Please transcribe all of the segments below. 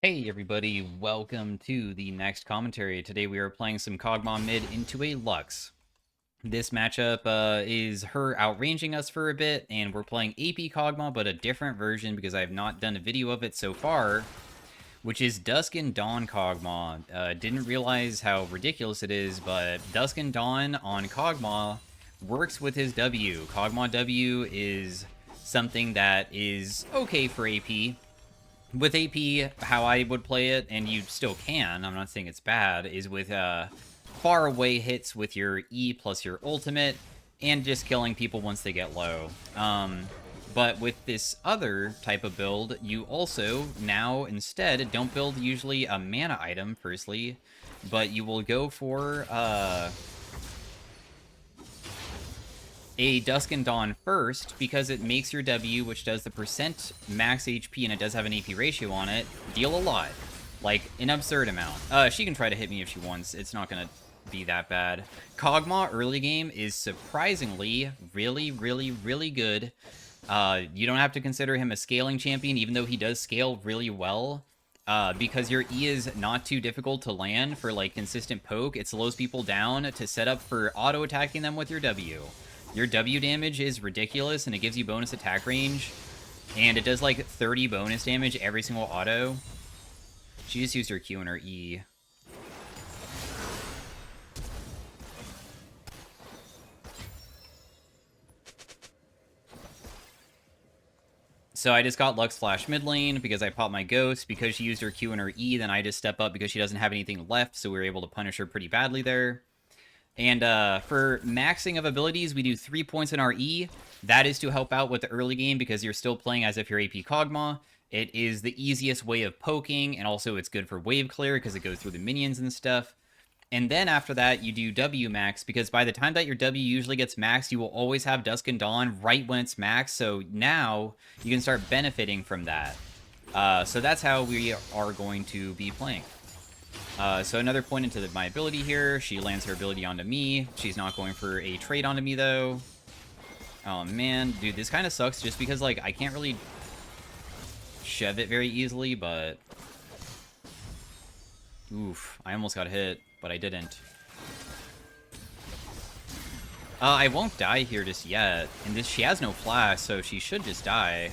Hey everybody, welcome to the next commentary. Today we are playing some Kogmaw mid into a Lux. This matchup is her outranging us for a bit, and we're playing AP Kogmaw, but a different version because I have not done a video of it so far, which is Dusk and Dawn Kogmaw. Didn't realize how ridiculous it is, but Dusk and Dawn on Kogmaw works with his W. Kogmaw W is something that is okay for AP. With AP, how I would play it, and you still can, I'm not saying it's bad, is with far away hits with your E plus your ultimate, and just killing people once they get low. But with this other type of build, you also now instead don't build usually a mana item, firstly, but you will go for a Dusk and Dawn first, because it makes your W, which does the percent max HP, and it does have an AP ratio on it, deal a lot. Like, an absurd amount. She can try to hit me if she wants. It's not gonna be that bad. Kogmaw early game is surprisingly really good. You don't have to consider him a scaling champion, even though he does scale really well. Because your E is not too difficult to land for, like, consistent poke. It slows people down to set up for auto-attacking them with your W. Your W damage is ridiculous, and it gives you bonus attack range. And it does, like, 30 bonus damage every single auto. She just used her Q and her E. So I just got Lux Flash mid lane because I popped my Ghost. Because she used her Q and her E, then I just step up because she doesn't have anything left, so we were able to punish her pretty badly there. And for maxing of abilities, we do 3 points in our E. That is to help out with the early game because you're still playing as if you're AP Kogmaw. It is the easiest way of poking, and also it's good for wave clear because it goes through the minions and stuff. And then after that, you do W max, because by the time that your W usually gets maxed, you will always have Dusk and Dawn right when it's maxed, so now you can start benefiting from that. So that's how we are going to be playing. So another point into my ability here. She lands her ability onto me. She's not going for a trade onto me, though. Oh, man. Dude, this kind of sucks just because, like, I can't really shove it very easily, but... Oof. I almost got hit, but I didn't. I won't die here just yet. And she has no flash, so she should just die.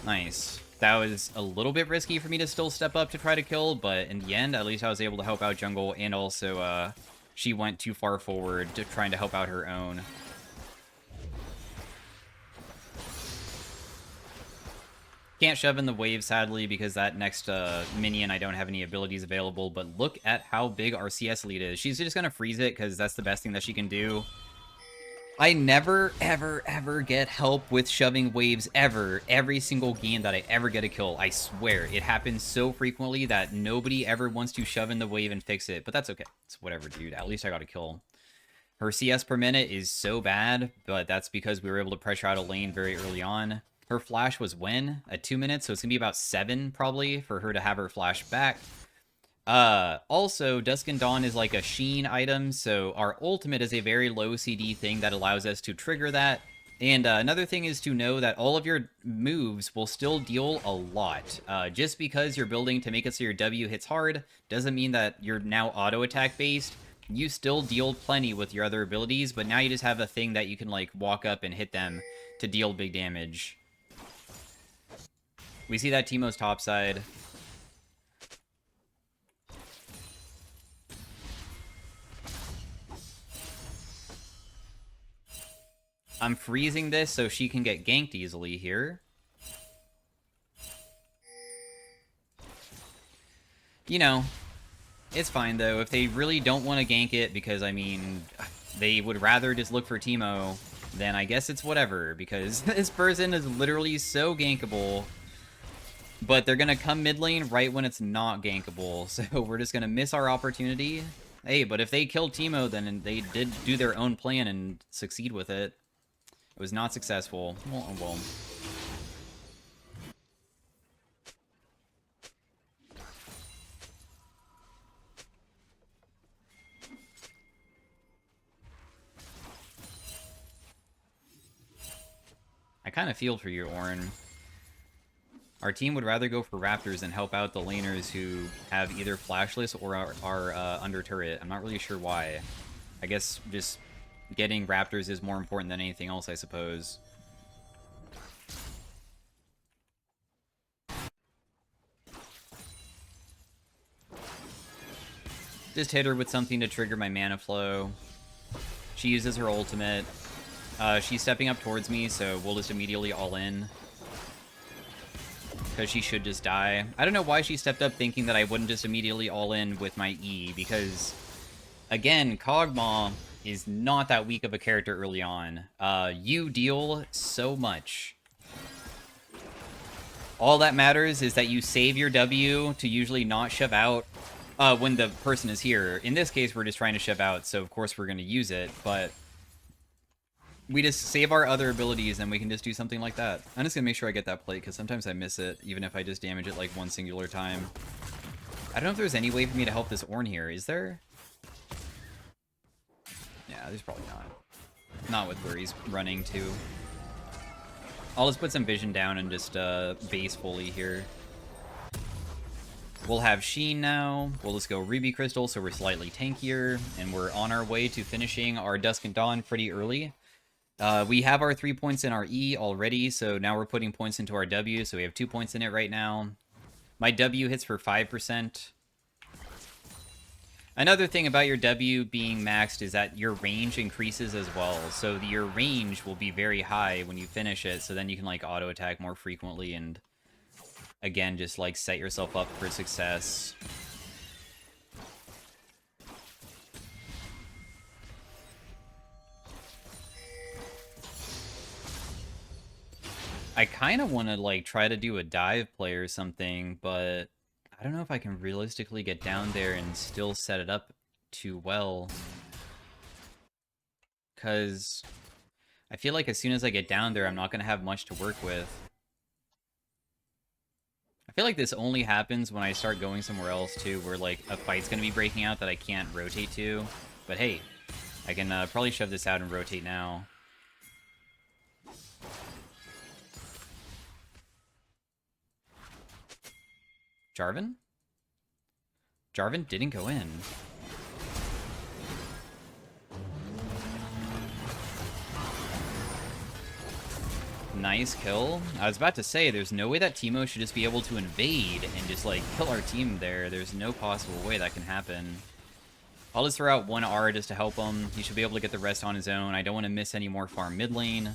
Nice. That was a little bit risky for me to still step up to try to kill, but in the end, at least I was able to help out jungle, and also she went too far forward to trying to help out her own. Can't shove in the wave, sadly, because that next minion, I don't have any abilities available, but look at how big our CS lead is. She's just going to freeze it, because that's the best thing that she can do. I never, ever get help with shoving waves, ever. Every single game that I ever get a kill, I swear. It happens so frequently that nobody ever wants to shove in the wave and fix it. But that's okay. It's whatever, dude. At least I got a kill. Her CS per minute is so bad, but that's because we were able to pressure out a lane very early on. Her flash was when? At 2 minutes, so it's going to be about 7, probably, for her to have her flash back. Also, Dusk and Dawn is like a Sheen item, so our ultimate is a very low CD thing that allows us to trigger that. And another thing is to know that all of your moves will still deal a lot. Just because you're building to make it so your W hits hard doesn't mean that you're now auto-attack based. You still deal plenty with your other abilities, but now you just have a thing that you can, like, walk up and hit them to deal big damage. We see that Teemo's topside. I'm freezing this so she can get ganked easily here. You know, it's fine, though. If they really don't want to gank it, because, I mean, they would rather just look for Teemo, then I guess it's whatever, because this person is literally so gankable. But they're going to come mid lane right when it's not gankable, so we're just going to miss our opportunity. Hey, but if they kill Teemo, then they did do their own plan and succeed with it. It was not successful. Well. I kind of feel for you, Orin. Our team would rather go for Raptors and help out the laners who have either flashless or are under turret. I'm not really sure why. I guess just getting Raptors is more important than anything else, I suppose. Just hit her with something to trigger my mana flow. She uses her ultimate. She's stepping up towards me, so we'll just immediately all in. Because she should just die. I don't know why she stepped up thinking that I wouldn't just immediately all in with my E, because, again, Kogmaw is not that weak of a character early on. You deal so much. All that matters is that you save your W to usually not shove out when the person is here. In this case, we're just trying to shove out, so of course we're going to use it, but we just save our other abilities and we can just do something like that. I'm just going to make sure I get that plate, because sometimes I miss it, even if I just damage it like one singular time. I don't know if there's any way for me to help this Ornn here. Is there? Yeah, there's probably not. Not with where he's running to. I'll just put some vision down and just base fully here. We'll have Sheen now. We'll just go Ruby Crystal, so we're slightly tankier. And we're on our way to finishing our Dusk and Dawn pretty early. We have our 3 points in our E already, so now we're putting points into our W, so we have 2 points in it right now. My W hits for 5%. Another thing about your W being maxed is that your range increases as well, so your range will be very high when you finish it, so then you can like auto attack more frequently and again just like set yourself up for success. I kind of want to like try to do a dive play or something, but I don't know if I can realistically get down there and still set it up too well. Because I feel like as soon as I get down there, I'm not going to have much to work with. I feel like this only happens when I start going somewhere else too, where like a fight's going to be breaking out that I can't rotate to. But hey, I can probably shove this out and rotate now. Jarvan? Jarvan didn't go in. Nice kill. I was about to say, there's no way that Teemo should just be able to invade and just, like, kill our team there. There's no possible way that can happen. I'll just throw out one R just to help him. He should be able to get the rest on his own. I don't want to miss any more farm mid lane.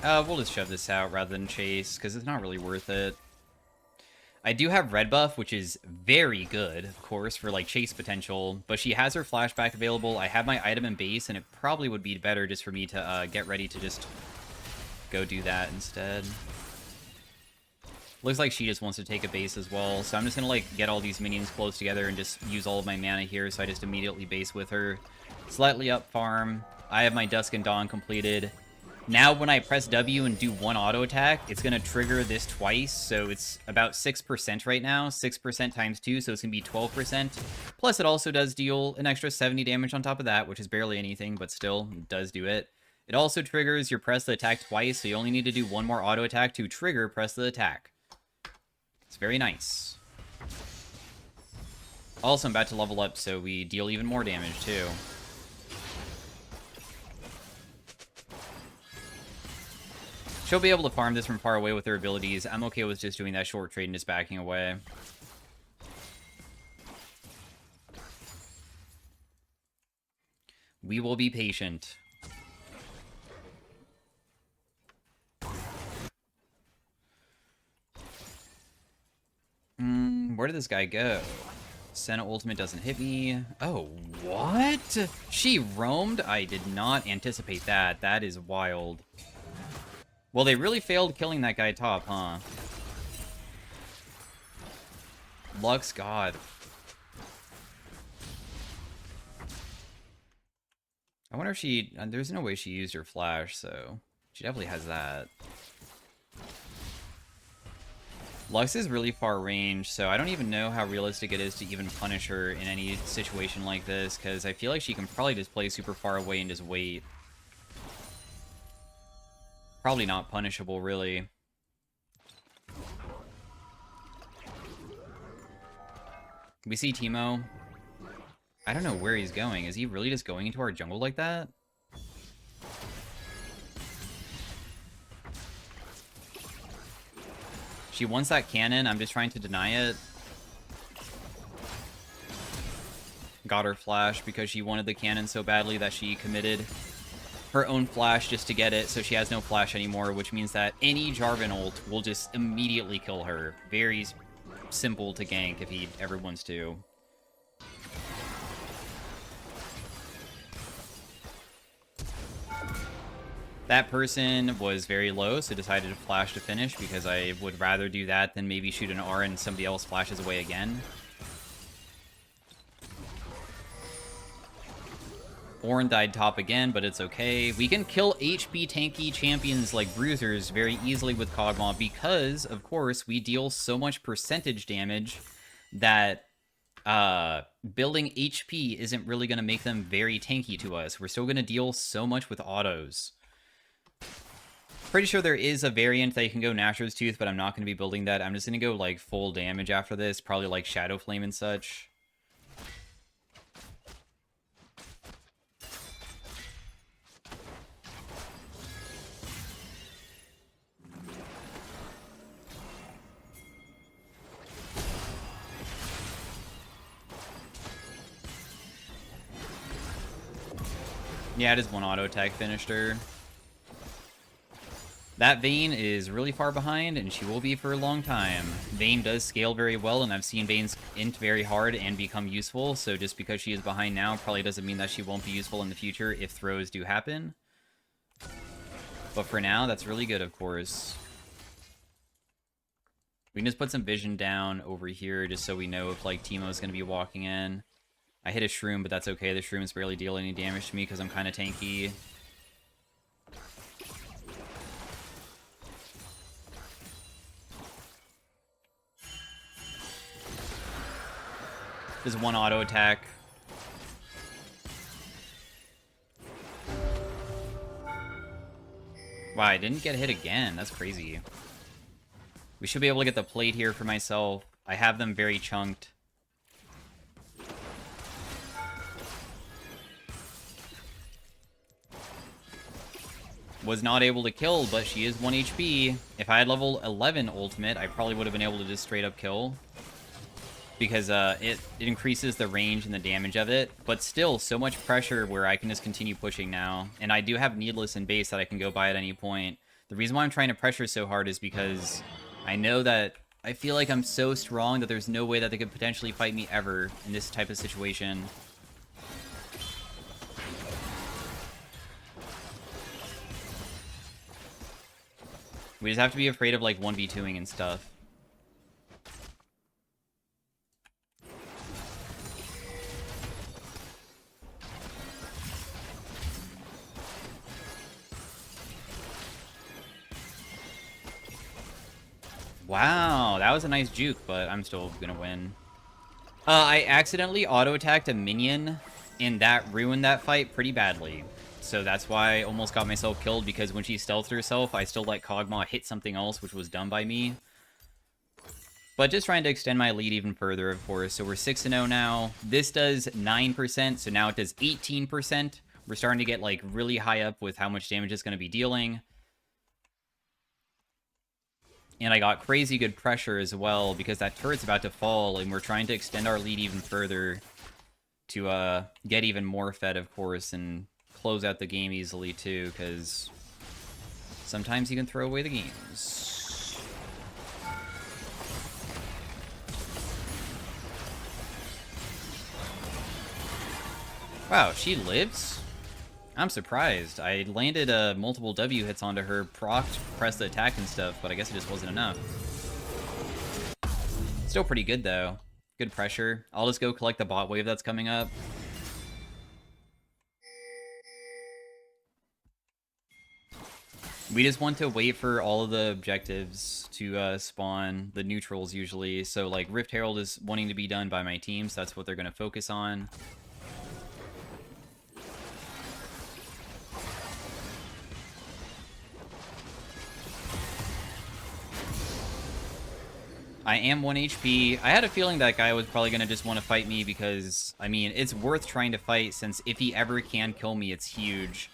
We'll just shove this out rather than chase, because it's not really worth it. I do have red buff, which is very good, of course, for, like, chase potential, but she has her flashback available. I have my item in base, and it probably would be better just for me to get ready to just go do that instead. Looks like she just wants to take a base as well, so I'm just gonna, like, get all these minions close together and just use all of my mana here, so I just immediately base with her. Slightly up farm. I have my Dusk and Dawn completed. Now when I press W and do one auto attack, it's going to trigger this twice, so it's about 6% right now. 6% times 2, so it's going to be 12%. Plus it also does deal an extra 70 damage on top of that, which is barely anything, but still, it does do it. It also triggers your press the attack twice, so you only need to do one more auto attack to trigger press the attack. It's very nice. Also, I'm about to level up, so we deal even more damage, too. She'll be able to farm this from far away with her abilities. I'm okay with just doing that short trade and just backing away. We will be patient. Where did this guy go? Senna ultimate doesn't hit me. Oh, what? She roamed? I did not anticipate that. That is wild. Well, they really failed killing that guy top, huh? Lux, God. I wonder if she... there's no way she used her flash, so... she definitely has that. Lux is really far range, so I don't even know how realistic it is to even punish her in any situation like this, because I feel like she can probably just play super far away and just wait. Probably not punishable, really. We see Teemo. I don't know where he's going. Is he really just going into our jungle like that? She wants that cannon. I'm just trying to deny it. Got her flash because she wanted the cannon so badly that she committed her own flash just to get it, so she has no flash anymore, which means that any Jarvan ult will just immediately kill her. Very simple to gank if he ever wants to. That person was very low, so decided to flash to finish, because I would rather do that than maybe shoot an R and somebody else flashes away again. Ornn died top again, but it's okay. We can kill HP tanky champions like Bruisers very easily with Kogmaw because, of course, we deal so much percentage damage that building HP isn't really going to make them very tanky to us. We're still going to deal so much with autos. Pretty sure there is a variant that you can go Nasher's Tooth, but I'm not going to be building that. I'm just going to go like full damage after this, probably like Shadow Flame and such. Yeah, it is one auto attack finished her. That Vayne is really far behind, and she will be for a long time. Vayne does scale very well, and I've seen Vayne's int very hard and become useful, so just because she is behind now probably doesn't mean that she won't be useful in the future if throws do happen. But for now, that's really good, of course. We can just put some vision down over here just so we know if, like, Teemo's going to be walking in. I hit a Shroom, but that's okay. The Shrooms barely deal any damage to me because I'm kind of tanky. There's one auto attack. Wow, I didn't get hit again. That's crazy. We should be able to get the plate here for myself. I have them very chunked. Was not able to kill, but she is 1 HP. If I had level 11 ultimate, I probably would have been able to just straight up kill. Because it increases the range and the damage of it. But still, so much pressure where I can just continue pushing now. And I do have Needless and base that I can go by at any point. The reason why I'm trying to pressure so hard is because I know that I feel like I'm so strong that there's no way that they could potentially fight me ever in this type of situation. We just have to be afraid of, like, 1v2ing and stuff. Wow, that was a nice juke, but I'm still gonna win. I accidentally auto-attacked a minion, and that ruined that fight pretty badly. So that's why I almost got myself killed, because when she stealthed herself, I still let Kogmaw hit something else, which was done by me. But just trying to extend my lead even further, of course. So we're 6-0 now. This does 9%, so now it does 18%. We're starting to get, like, really high up with how much damage it's going to be dealing. And I got crazy good pressure as well, because that turret's about to fall, and we're trying to extend our lead even further to get even more fed, of course, and close out the game easily, too, because sometimes you can throw away the games. Wow, she lives? I'm surprised. I landed multiple W hits onto her, procced, pressed the attack and stuff, but I guess it just wasn't enough. Still pretty good, though. Good pressure. I'll just go collect the bot wave that's coming up. We just want to wait for all of the objectives to spawn, the neutrals usually. So, like, Rift Herald is wanting to be done by my team, so that's what they're going to focus on. I am 1 HP. I had a feeling that guy was probably going to just want to fight me because, I mean, it's worth trying to fight since if he ever can kill me, it's huge.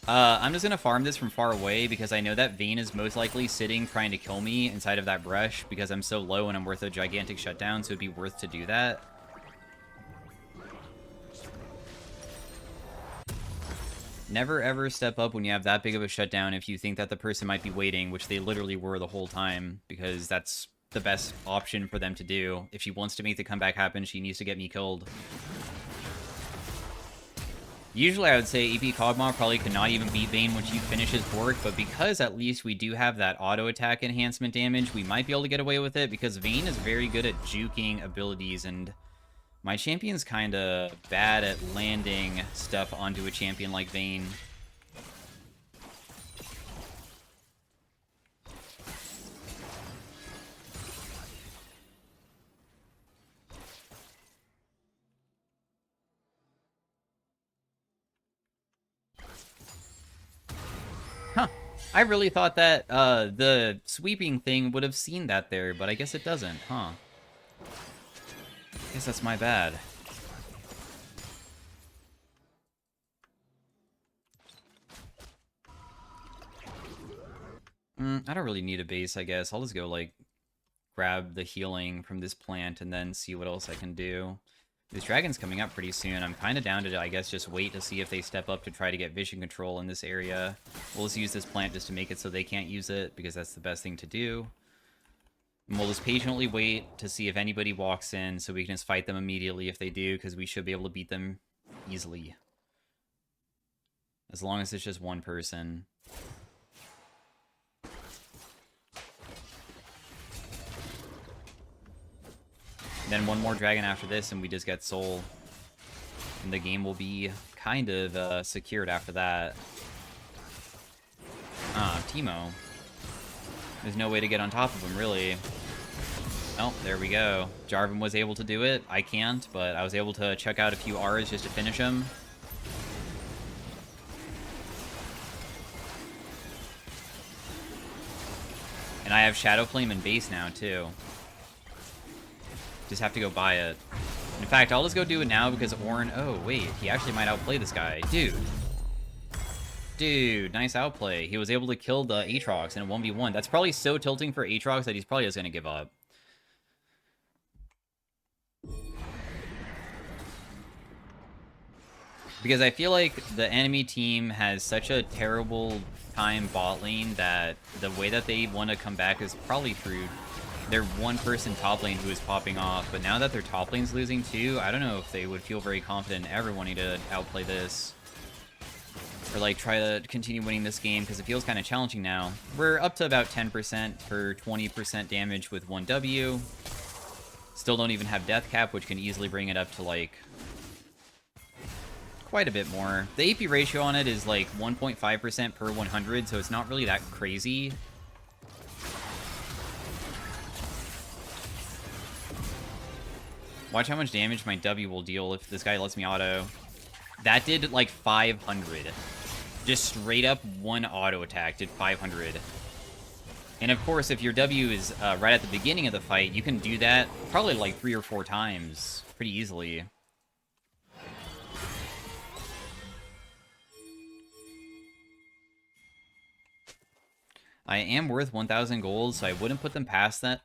I'm just going to farm this from far away because I know that Vayne is most likely sitting trying to kill me inside of that brush because I'm so low and I'm worth a gigantic shutdown, so it'd be worth to do that. Never ever step up when you have that big of a shutdown if you think that the person might be waiting, which they literally were the whole time, because that's the best option for them to do. If she wants to make the comeback happen, she needs to get me killed. Usually I would say EP Kogmaw probably could not even beat Vayne when she finishes Bork, but because at least we do have that auto attack enhancement damage, we might be able to get away with it because Vayne is very good at juking abilities, and my champion's kind of bad at landing stuff onto a champion like Vayne. Huh. I really thought that the sweeping thing would have seen that there, but I guess it doesn't, huh? I guess that's my bad. I don't really need a base, I guess. I'll just go, like, grab the healing from this plant and then see what else I can do. This dragon's coming up pretty soon. I'm kind of down to, I guess, just wait to see if they step up to try to get vision control in this area. We'll just use this plant just to make it so they can't use it, because that's the best thing to do. And we'll just patiently wait to see if anybody walks in, so we can just fight them immediately if they do, because we should be able to beat them easily. As long as it's just one person. Then one more dragon after this, and we just get soul. And the game will be kind of secured after that. Teemo. There's no way to get on top of him, really. Oh, there we go. Jarvan was able to do it. I can't, but I was able to check out a few R's just to finish him. And I have Shadow Flame and base now, too. Just have to go buy it. In fact, I'll just go do it now because Ornn... Oh, wait. He actually might outplay this guy. Dude, nice outplay. He was able to kill the Aatrox in a 1v1. That's probably so tilting for Aatrox that he's probably just going to give up. Because I feel like the enemy team has such a terrible time bot lane that the way that they want to come back is probably through their one person top lane who is popping off. But now that their top lane's losing too, I don't know if they would feel very confident ever wanting to outplay this. Or like try to continue winning this game, because it feels kind of challenging now. We're up to about 10% for 20% damage with 1W. Still don't even have death cap, which can easily bring it up to like quite a bit more. The AP ratio on it is like 1.5% per 100, so it's not really that crazy. Watch how much damage my W will deal if this guy lets me auto. That did like 500. Just straight up one auto attack did 500. And of course, if your W is right at the beginning of the fight, you can do that probably like 3 or 4 times pretty easily. I am worth 1,000 gold, so I wouldn't put them past that.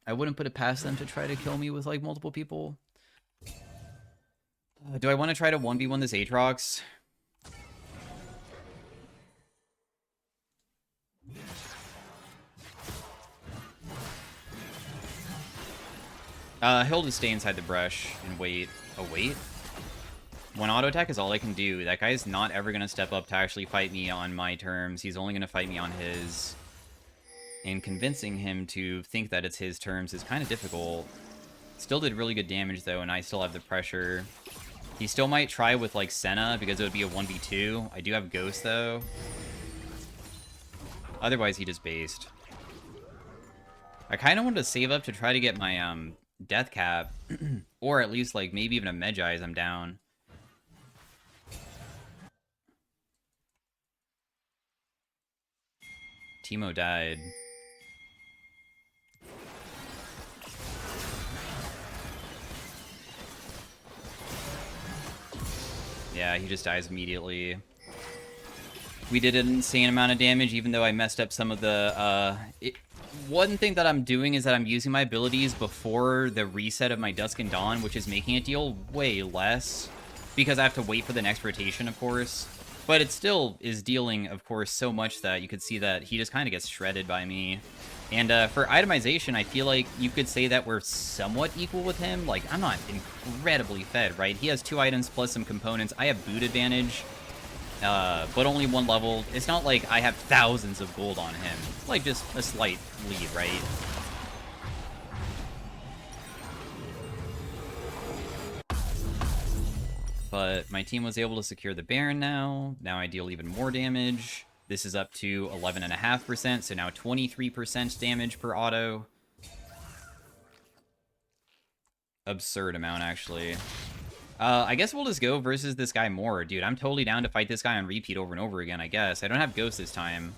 I wouldn't put it past them to try to kill me with like multiple people. Do I want to try to 1v1 this Aatrox? He'll just stay inside the brush and wait. Oh, wait? One auto attack is all I can do. That guy's not ever going to step up to actually fight me on my terms. He's only going to fight me on his. And convincing him to think that it's his terms is kind of difficult. Still did really good damage, though, and I still have the pressure. He still might try with, like, Senna, because it would be a 1v2. I do have Ghost, though. Otherwise, he just based. I kind of wanted to save up to try to get my, death cap. Or at least, like, maybe even a Medjai's I'm down. Teemo died. Yeah, he just dies immediately. We did an insane amount of damage, even though I messed up some of the... one thing that I'm doing is that I'm using my abilities before the reset of my Dusk and Dawn, which is making it deal way less, because I have to wait for the next rotation, of course. But it still is dealing, of course, so much that you could see that he just kind of gets shredded by me. And for itemization, I feel like you could say that we're somewhat equal with him. Like, I'm not incredibly fed, right? He has 2 items plus some components. I have boot advantage, but only 1 level. It's not like I have thousands of gold on him. Like, just a slight lead, right? But my team was able to secure the Baron now. Now I deal even more damage. This is up to 11.5%, so now 23% damage per auto. Absurd amount, actually. I guess we'll just go versus this guy more. Dude, I'm totally down to fight this guy on repeat over and over again, I guess. I don't have Ghost this time.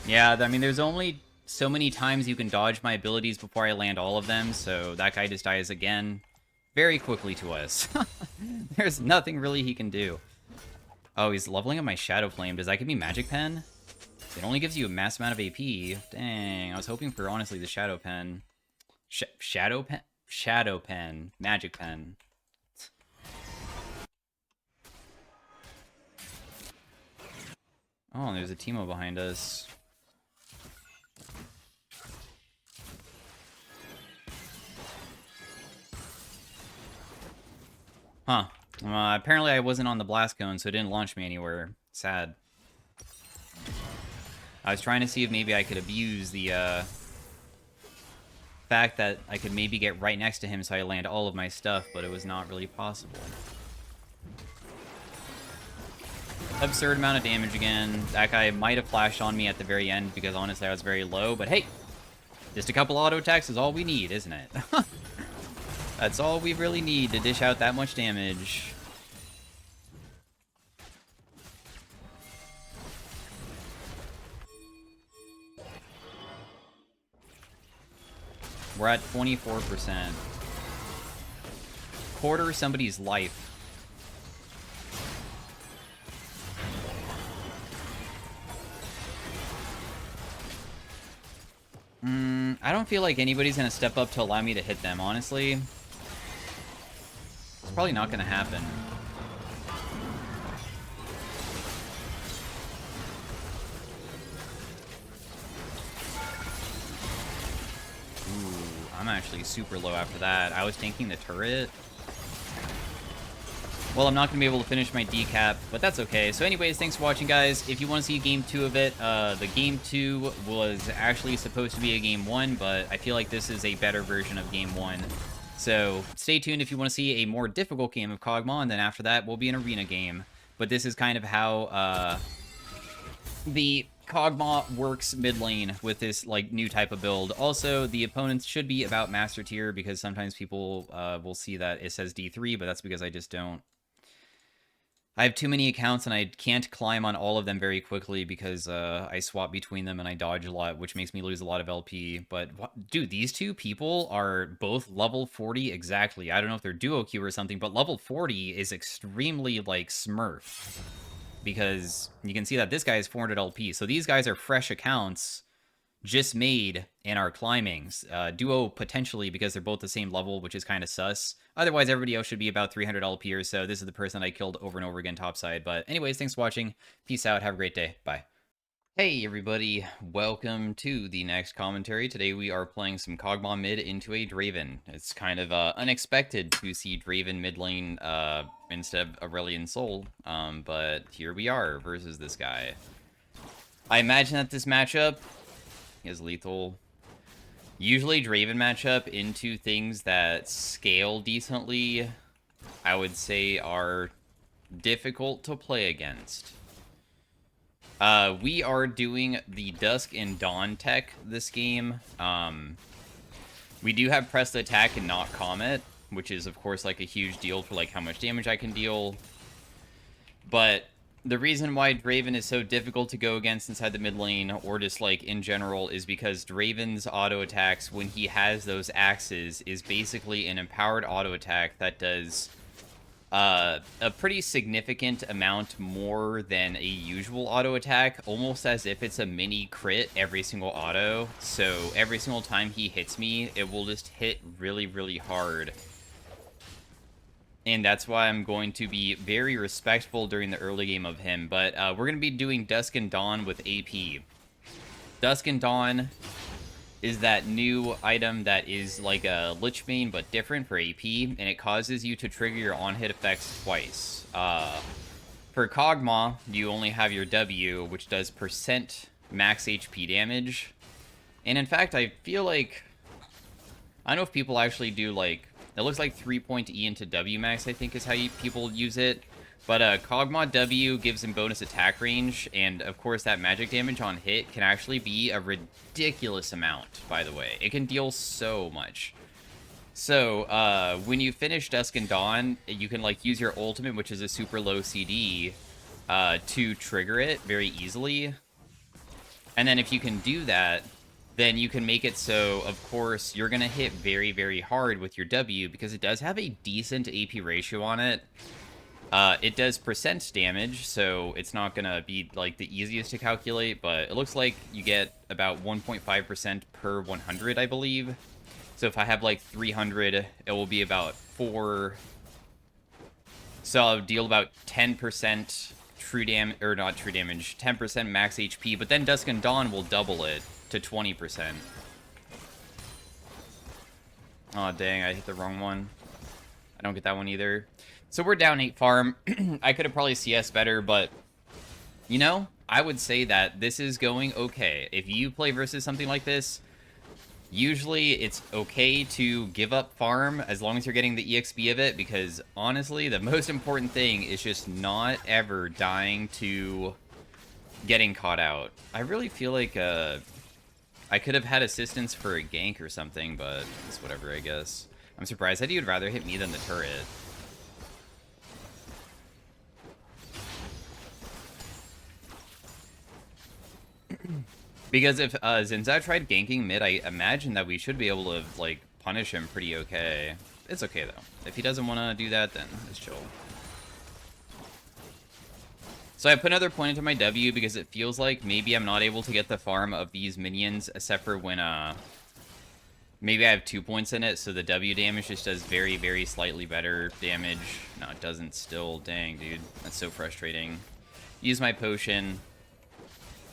Yeah, I mean, there's only so many times you can dodge my abilities before I land all of them, so that guy just dies again very quickly to us. There's nothing really he can do. Oh, he's leveling up my Shadow Flame. Does that give me Magic Pen? It only gives you a mass amount of AP. Dang, I was hoping for, honestly, the Shadow Pen. Shadow Pen? Shadow Pen. Magic Pen. Oh, there's a Teemo behind us. Huh. Apparently I wasn't on the blast cone, so it didn't launch me anywhere. Sad. I was trying to see if maybe I could abuse the fact that I could maybe get right next to him so I land all of my stuff, but it was not really possible. Absurd amount of damage again. That guy might have flashed on me at the very end because honestly I was very low, but hey! Just a couple auto attacks is all we need, isn't it? That's all we really need to dish out that much damage. We're at 24%. Quarter somebody's life. I don't feel like anybody's gonna step up to allow me to hit them, honestly. It's probably not gonna happen. Ooh, I'm actually super low after that. I was tanking the turret. Well, I'm not going to be able to finish my decap, but that's okay. So anyways, thanks for watching, guys. If you want to see Game 2 of it, the Game 2 was actually supposed to be a Game 1, but I feel like this is a better version of Game 1. So stay tuned if you want to see a more difficult game of Kogmaw, and then after that, will be an arena game. But this is kind of how the Kogmaw works mid lane with this like new type of build. Also, the opponents should be about Master Tier, because sometimes people will see that it says D3, but that's because I just don't. I have too many accounts, and I can't climb on all of them very quickly because I swap between them and I dodge a lot, which makes me lose a lot of LP. But, dude, these two people are both level 40 exactly. I don't know if they're duo queue or something, but level 40 is extremely, like, Smurf. Because you can see that this guy is 400 LP. So these guys are fresh accounts just made and are climbing. Duo potentially because they're both the same level, which is kind of sus. Otherwise, everybody else should be about 300 LP or so. This is the person I killed over and over again topside. But anyways, thanks for watching. Peace out. Have a great day. Bye. Hey everybody, welcome to the next commentary. Today we are playing some Kogmaw mid into a Draven. It's kind of unexpected to see Draven mid lane instead of Aurelion Soul, but here we are versus this guy. I imagine that this matchup is lethal. Usually Draven matchup into things that scale decently, I would say are difficult to play against. We are doing the Dusk and Dawn tech this game. We do have press the attack and not Comet, which is, of course, like a huge deal for like how much damage I can deal. But the reason why Draven is so difficult to go against inside the mid lane, or just like in general, is because Draven's auto attacks, when he has those axes, is basically an empowered auto attack that does a pretty significant amount more than a usual auto attack, almost as if it's a mini crit every single auto. So every single time he hits me, it will just hit really, really hard. And that's why I'm going to be very respectful during the early game of him. But we're going to be doing Dusk and Dawn with AP. Dusk and Dawn is that new item that is like a Lich Bane, but different for AP. And it causes you to trigger your on-hit effects twice. For Kogmaw, you only have your W, which does % max HP damage. And in fact, I feel like... I don't know if people actually do like... It looks like 3-point E into W max, I think, is how people use it. But Kogmaw W gives him bonus attack range, and of course that magic damage on hit can actually be a ridiculous amount, by the way. It can deal so much. So, when you finish Dusk and Dawn, you can like use your ultimate, which is a super low CD, to trigger it very easily. And then if you can do that, then you can make it so, of course, you're going to hit very, very hard with your W, because it does have a decent AP ratio on it. It does % damage, so it's not going to be, like, the easiest to calculate, but it looks like you get about 1.5% per 100, I believe. So if I have, like, 300, it will be about 4... So I'll deal about 10% true damage, or not true damage, 10% max HP, but then Dusk and Dawn will double it to 20%. Oh dang, I hit the wrong one. I don't get that one either. So we're down 8 farm. I could have probably CS better, but you know, I would say that this is going okay. If you play versus something like this, usually it's okay to give up farm as long as you're getting the EXP of it, because honestly, the most important thing is just not ever dying to getting caught out. I really feel like I could have had assistance for a gank or something, but it's whatever, I guess. I'm surprised that he would rather hit me than the turret. Because if Zinzao tried ganking mid, I imagine that we should be able to, like, punish him pretty okay. It's okay, though. If he doesn't want to do that, then it's chill. So I put another point into my W because it feels like maybe I'm not able to get the farm of these minions, except for when, maybe I have 2 points in it, so the W damage just does very, very slightly better damage. No, it doesn't still. Dang, dude. That's so frustrating. Use my potion.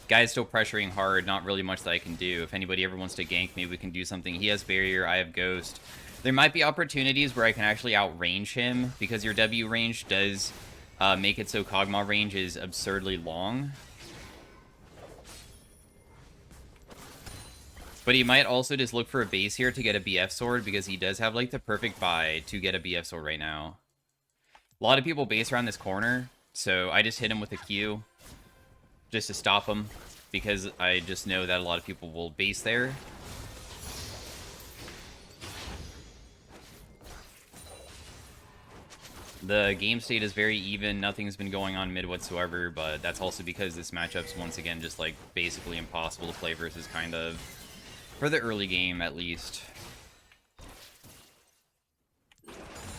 Guy's still pressuring hard, not really much that I can do. If anybody ever wants to gank, maybe we can do something. He has barrier, I have ghost. There might be opportunities where I can actually outrange him, because your W range does make it so Kogmaw range is absurdly long. But he might also just look for a base here to get a BF sword, because he does have like the perfect buy to get a BF sword right now. A lot of people base around this corner, so I just hit him with a Q just to stop him, because I just know that a lot of people will base there. The game state is very even. Nothing's been going on mid whatsoever, but that's also because this matchup's once again just like basically impossible to play versus, kind of. For the early game, at least.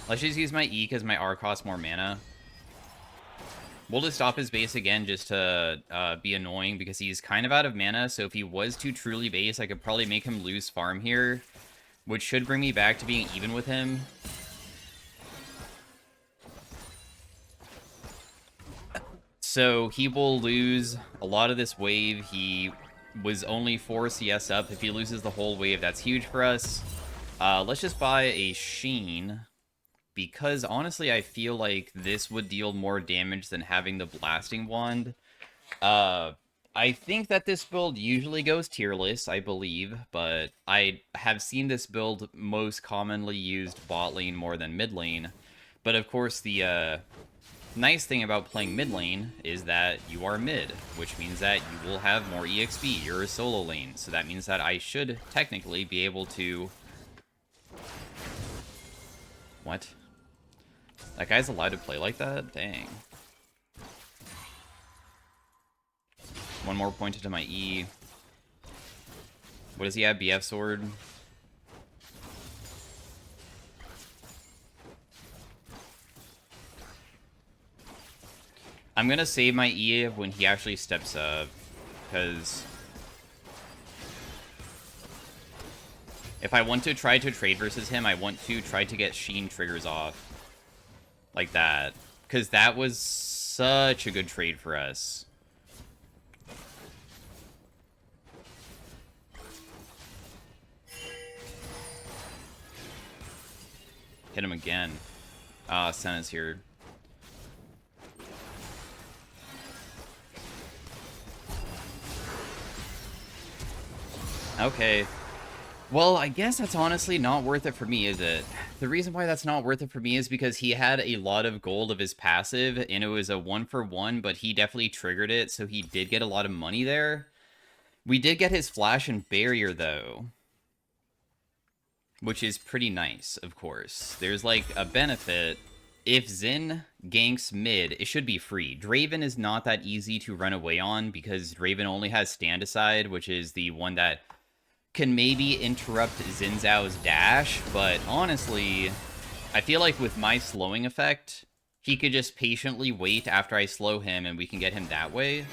Let's just use my E because my R costs more mana. We'll just stop his base again just to be annoying, because he's kind of out of mana, so if he was to truly base, I could probably make him lose farm here, which should bring me back to being even with him. So he will lose a lot of this wave. He was only 4 CS up. If he loses the whole wave, that's huge for us. Let's just buy a Sheen, because honestly I feel like this would deal more damage than having the Blasting Wand. I think that this build usually goes tierless, I believe, but I have seen this build most commonly used bot lane more than mid lane. But of course the Nice thing about playing mid lane is that you are mid, which means that you will have more EXP. You're a solo lane, so that means that I should technically be able to... What? That guy's allowed to play like that? Dang. One more point into my E. What does he have? BF sword? I'm gonna save my E when he actually steps up, because if I want to try to trade versus him, I want to try to get Sheen triggers off. Like that. Because that was such a good trade for us. Hit him again. Ah, Senna's here. Okay. Well, I guess that's honestly not worth it for me, is it? The reason why that's not worth it for me is because he had a lot of gold of his passive, and it was a 1-for-1, but he definitely triggered it, so he did get a lot of money there. We did get his flash and barrier, though, which is pretty nice, of course. There's, like, a benefit. If Xin ganks mid, it should be free. Draven is not that easy to run away on, because Draven only has Stand Aside, which is the one that can maybe interrupt Xin Zhao's dash, but honestly, I feel like with my slowing effect, he could just patiently wait after I slow him and we can get him that way.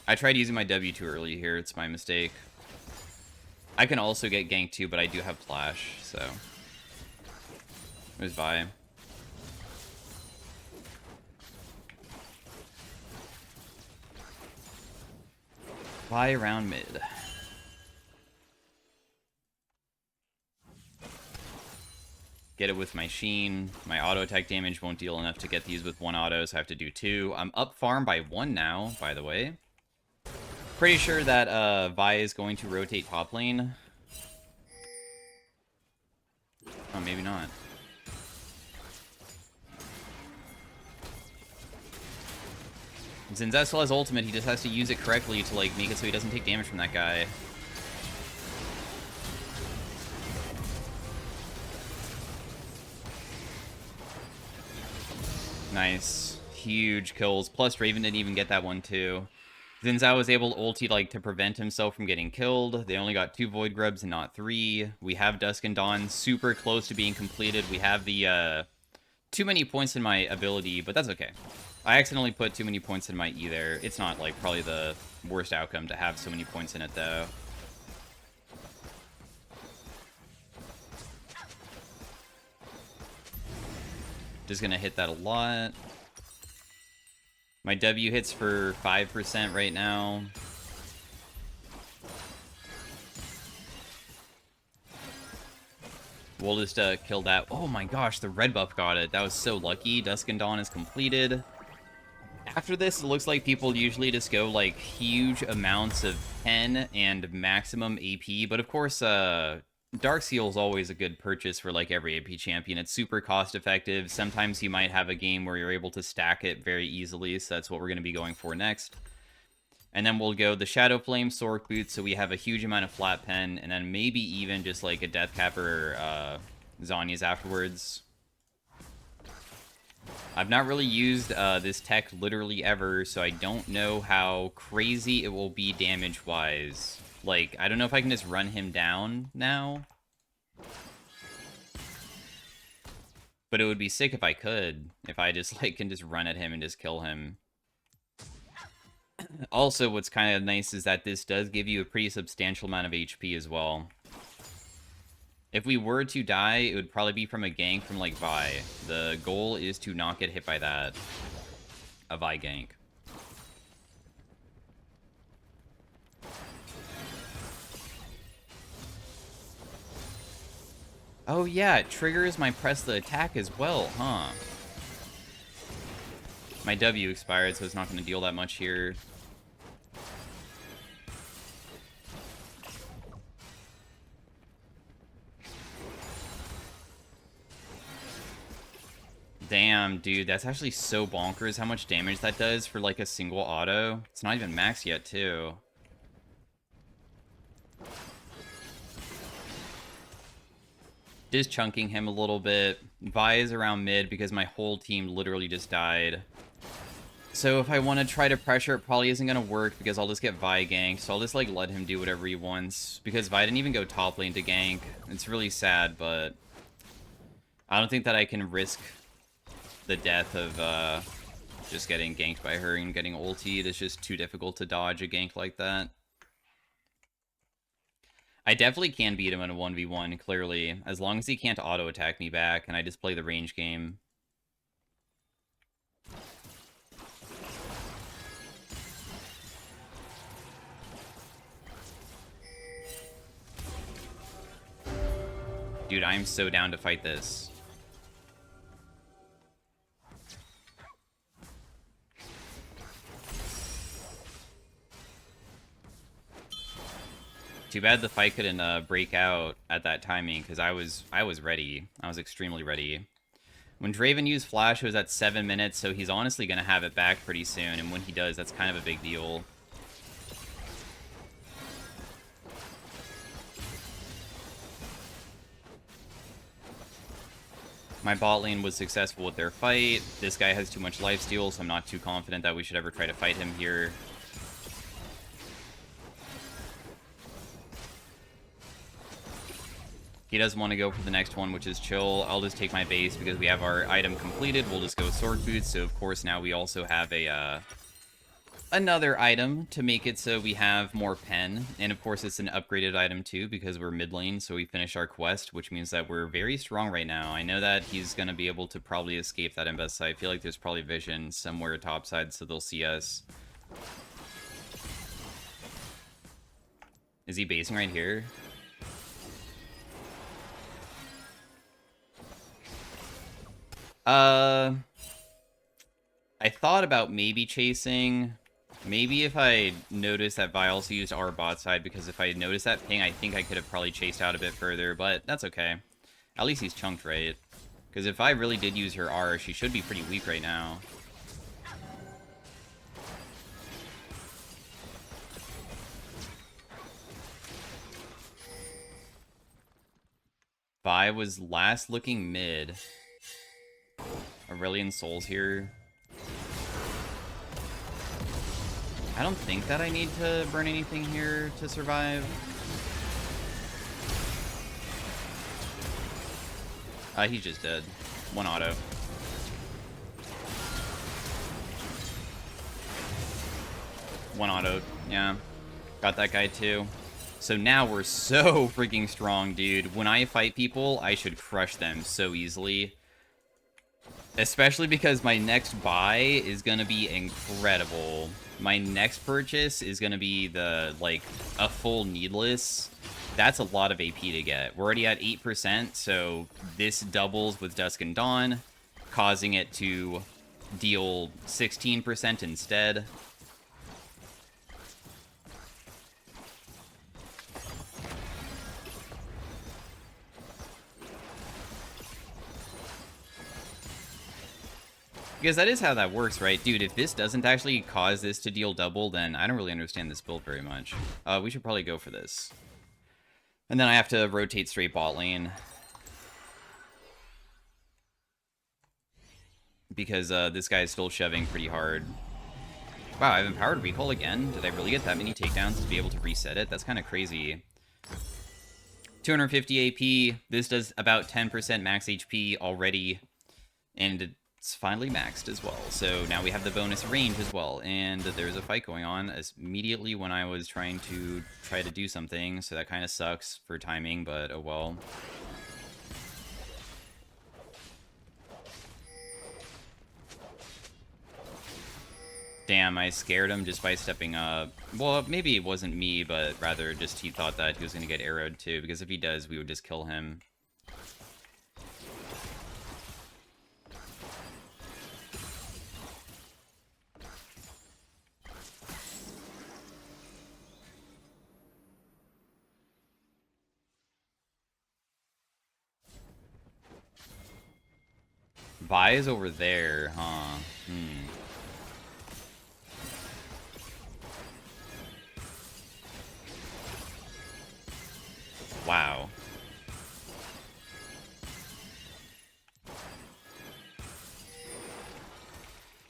I tried using my W too early here, it's my mistake. I can also get ganked too, but I do have flash, so... There's Vi. Vi around mid. Get it with my Sheen. My auto attack damage won't deal enough to get these with one auto, so I have to do two. I'm up farm by one now, by the way. Pretty sure that Vi is going to rotate top lane. Oh, maybe not. Since still has ultimate, he just has to use it correctly to like make it so he doesn't take damage from that guy. Nice. Huge kills. Plus, Raven didn't even get that one, too. Xin Zhao was able to ulti, like, to prevent himself from getting killed. They only got 2 Void Grubs and not 3. We have Dusk and Dawn super close to being completed. We have the, too many points in my ability, but that's okay. I accidentally put too many points in my E there. It's not, like, probably the worst outcome to have so many points in it, though. Just gonna hit that a lot. My W hits for 5% right now. We'll just kill that. Oh my gosh, the red buff got it. That was so lucky. Dusk and Dawn is completed. After this, it looks like people usually just go like huge amounts of 10 and maximum AP. But of course, Dark Seal is always a good purchase for like every AP champion. It's super cost effective. Sometimes you might have a game where you're able to stack it very easily, so that's what we're going to be going for next. And then we'll go the Shadow Flame, Sork Boot, so we have a huge amount of flat pen, and then maybe even just like a Death Cap or Zhonya's afterwards. I've not really used this tech literally ever, so I don't know how crazy it will be damage-wise. Like, I don't know if I can just run him down now. But it would be sick if I could. If I just, like, can just run at him and just kill him. Also, what's kind of nice is that this does give you a pretty substantial amount of HP as well. If we were to die, it would probably be from a gank from, like, Vi. The goal is to not get hit by that. A Vi gank. Oh yeah, it triggers my press the attack as well, huh? My W expired, so it's not going to deal that much here. Damn, dude, that's actually so bonkers how much damage that does for, like, a single auto. It's not even maxed yet, too. Just chunking him a little bit. Vi is around mid because my whole team literally just died. So if I want to try to pressure, it probably isn't going to work because I'll just get Vi ganked. So I'll just, like, let him do whatever he wants. Because Vi didn't even go top lane to gank. It's really sad, but I don't think that I can risk the death of just getting ganked by her and getting ultied. It's just too difficult to dodge a gank like that. I definitely can beat him in a 1v1, clearly, as long as he can't auto-attack me back and I just play the range game. Dude, I'm so down to fight this. Too bad the fight couldn't break out at that timing, because I was ready. I was extremely ready. When Draven used Flash, it was at 7 minutes, so he's honestly going to have it back pretty soon, and when he does, that's kind of a big deal. My bot lane was successful with their fight. This guy has too much lifesteal, so I'm not too confident that we should ever try to fight him here. He doesn't want to go for the next one, which is chill. I'll just take my base because we have our item completed. We'll just go Sword Boots. So, of course, now we also have a another item to make it so we have more pen. And, of course, it's an upgraded item, too, because we're mid lane. So we finish our quest, which means that we're very strong right now. I know that he's going to be able to probably escape that Embessa. I feel like there's probably vision somewhere topside, so they'll see us. Is he basing right here? I thought about maybe chasing. Maybe if I noticed that Vi also used our bot side, because if I had noticed that ping, I think I could have probably chased out a bit further, but that's okay. At least he's chunked, right? Because if I really did use her R, she should be pretty weak right now. Vi was last looking mid. Aurelion Soul's here. I don't think that I need to burn anything here to survive. He's just dead. One auto. One auto. Yeah. Got that guy too. So now we're so freaking strong, dude. When I fight people, I should crush them so easily. Especially because my next buy is going to be incredible. My next purchase is going to be a full needless. That's a lot of AP to get. We're already at 8%, so this doubles with Dusk and Dawn, causing it to deal 16% instead. Because that is how that works, right? Dude, if this doesn't actually cause this to deal double, then I don't really understand this build very much. We should probably go for this. And then I have to rotate straight bot lane. Because this guy is still shoving pretty hard. Wow, I have Empowered Recall again? Did I really get that many takedowns to be able to reset it? That's kind of crazy. 250 AP. This does about 10% max HP already. And it's finally maxed as well. So now we have the bonus range as well. And there's a fight going on immediately when I was trying to do something. So that kind of sucks for timing, but oh well. Damn, I scared him just by stepping up. Well, maybe it wasn't me, but rather just he thought that he was going to get arrowed too. Because if he does, we would just kill him. Vi is over there, huh? Wow.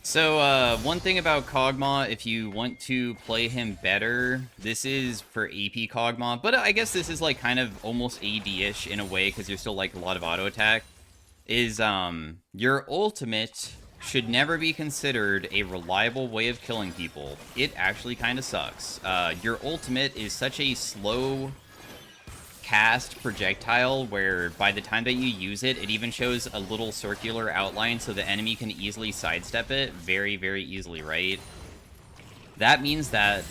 So, one thing about Kogmaw, if you want to play him better, this is for AP Kogmaw, but I guess this is, like, kind of almost AD-ish in a way, because you're still, like, a lot of auto attack, is, your ultimate should never be considered a reliable way of killing people. It actually kind of sucks. Your ultimate is such a slow cast projectile where by the time that you use it, it even shows a little circular outline so the enemy can easily sidestep it very, very easily, right? That means that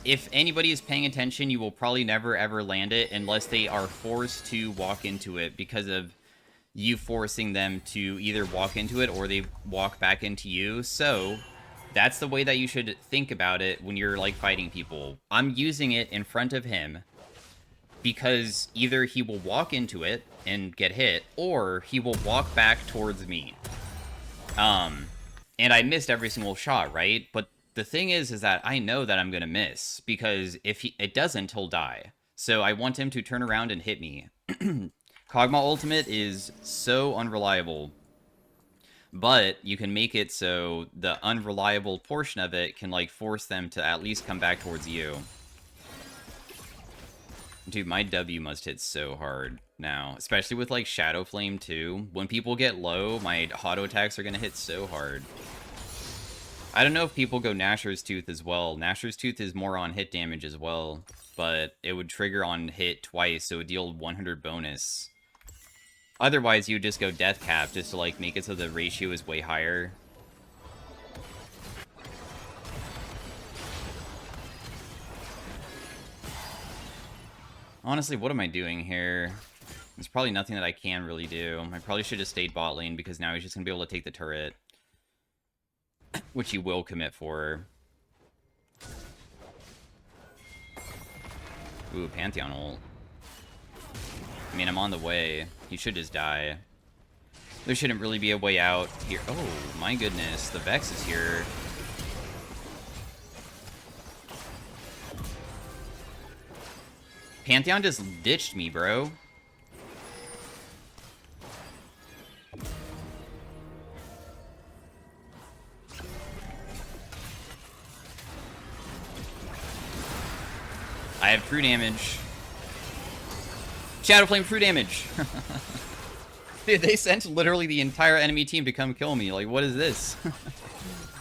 if anybody is paying attention, you will probably never ever land it unless they are forced to walk into it because of you forcing them to either walk into it or they walk back into you. So that's the way that you should think about it when you're like fighting people. I'm using it in front of him because either he will walk into it and get hit, or he will walk back towards me. And I missed every single shot, right? But the thing is that I know that I'm gonna miss, because if it doesn't, he'll die. So I want him to turn around and hit me. Kogmaw ultimate is so unreliable, but you can make it so the unreliable portion of it can, like, force them to at least come back towards you. Dude, my W must hit so hard now. Especially with, like, Shadow Flame, too. When people get low, my auto attacks are gonna hit so hard. I don't know if people go Gnasher's Tooth as well. Gnasher's Tooth is more on hit damage as well. But it would trigger on hit twice, so it would deal 100 bonus. Otherwise, you would just go Death Cap, just to, like, make it so the ratio is way higher. Honestly, what am I doing here? There's probably nothing that I can really do. I probably should have stayed bot lane, because now he's just going to be able to take the turret. Which he will commit for. Ooh, Pantheon ult. I mean, I'm on the way. He should just die. There shouldn't really be a way out here. Oh, my goodness. The Vex is here. Pantheon just ditched me, bro. I have true damage. Shadow Flame true damage. Dude, they sent literally the entire enemy team to come kill me. Like, what is this?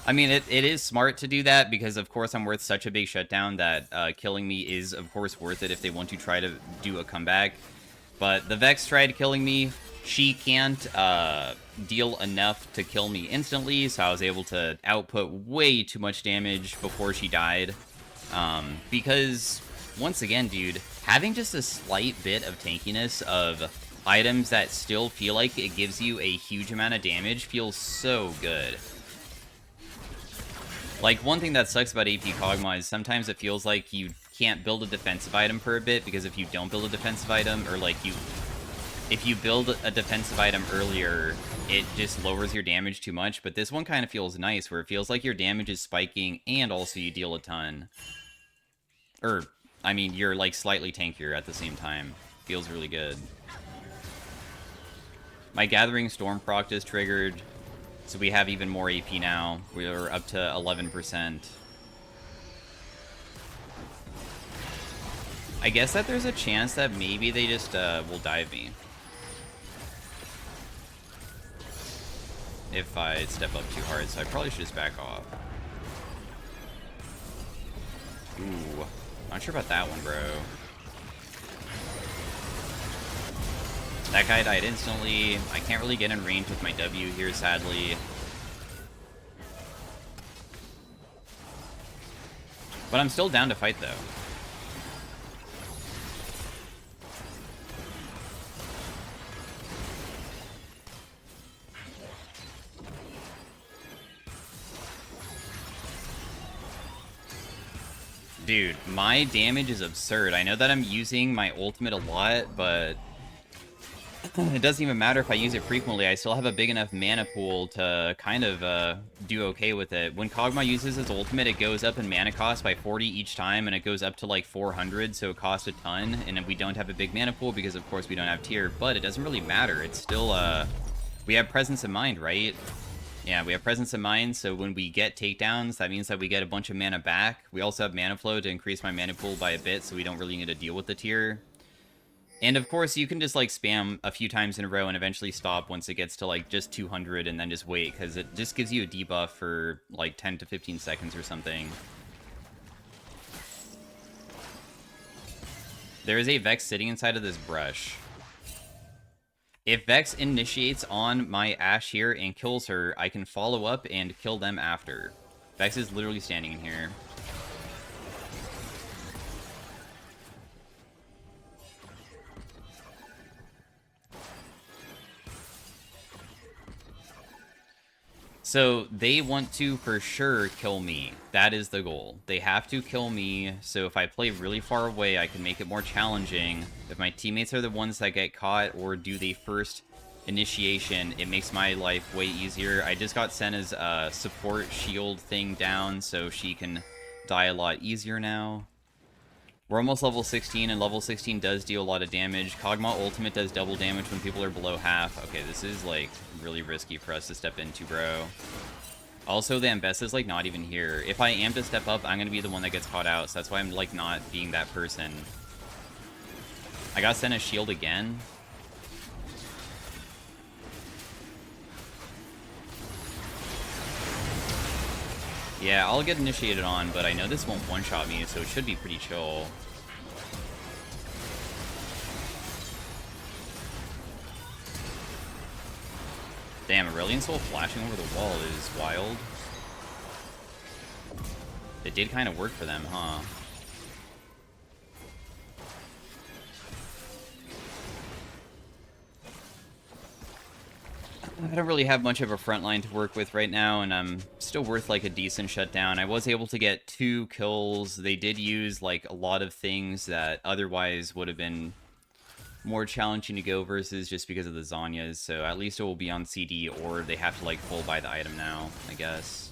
I mean, it is smart to do that because, of course, I'm worth such a big shutdown that killing me is, of course, worth it if they want to try to do a comeback. But the Vex tried killing me. She can't deal enough to kill me instantly, so I was able to output way too much damage before she died. Because, once again, dude, having just a slight bit of tankiness of items that still feel like it gives you a huge amount of damage feels so good. Like, one thing that sucks about AP Kogmaw is sometimes it feels like you can't build a defensive item for a bit, because if you don't build a defensive item, or like if you build a defensive item earlier, it just lowers your damage too much. But this one kind of feels nice, where it feels like your damage is spiking and also you deal a ton. Or, I mean, you're like slightly tankier at the same time. Feels really good. My Gathering Storm proc is triggered, so we have even more AP now. We're up to 11%. I guess that there's a chance that maybe they just will dive me. If I step up too hard, so I probably should just back off. Ooh, not sure about that one, bro. That guy died instantly. I can't really get in range with my W here, sadly. But I'm still down to fight, though. Dude, my damage is absurd. I know that I'm using my ultimate a lot, but It doesn't even matter if I use it frequently. I still have a big enough mana pool to kind of do okay with it. When Kogmaw uses his ultimate, it goes up in mana cost by 40 each time, and it goes up to like 400, so it costs a ton. And we don't have a big mana pool because, of course, we don't have tier. But it doesn't really matter. It's still, we have presence of mind, right? Yeah, we have presence of mind, so when we get takedowns, that means that we get a bunch of mana back. We also have mana flow to increase my mana pool by a bit, so we don't really need to deal with the tier. And of course, you can just like spam a few times in a row and eventually stop once it gets to like just 200 and then just wait, because it just gives you a debuff for like 10 to 15 seconds or something. There is a Vex sitting inside of this brush. If Vex initiates on my Ashe here and kills her, I can follow up and kill them after. Vex is literally standing in here. So they want to for sure kill me. That is the goal. They have to kill me, so if I play really far away, I can make it more challenging. If my teammates are the ones that get caught or do the first initiation, it makes my life way easier. I just got Senna's support shield thing down, so she can die a lot easier now. We're almost level 16, and level 16 does deal a lot of damage. Kogmaw ultimate does double damage when people are below half. Okay, this is, like, really risky for us to step into, bro. Also, the Ambessa's, like, not even here. If I am to step up, I'm gonna be the one that gets caught out, so that's why I'm, like, not being that person. I got sent a shield again. Yeah, I'll get initiated on, but I know this won't one-shot me, so it should be pretty chill. Damn, Aurelion Soul flashing over the wall is wild. It did kind of work for them, huh? I don't really have much of a front line to work with right now, and I'm still worth, like, a decent shutdown. I was able to get 2 kills. They did use, like, a lot of things that otherwise would have been more challenging to go versus just because of the Zhonya's, so at least it will be on CD, or they have to, like, full buy the item now, I guess.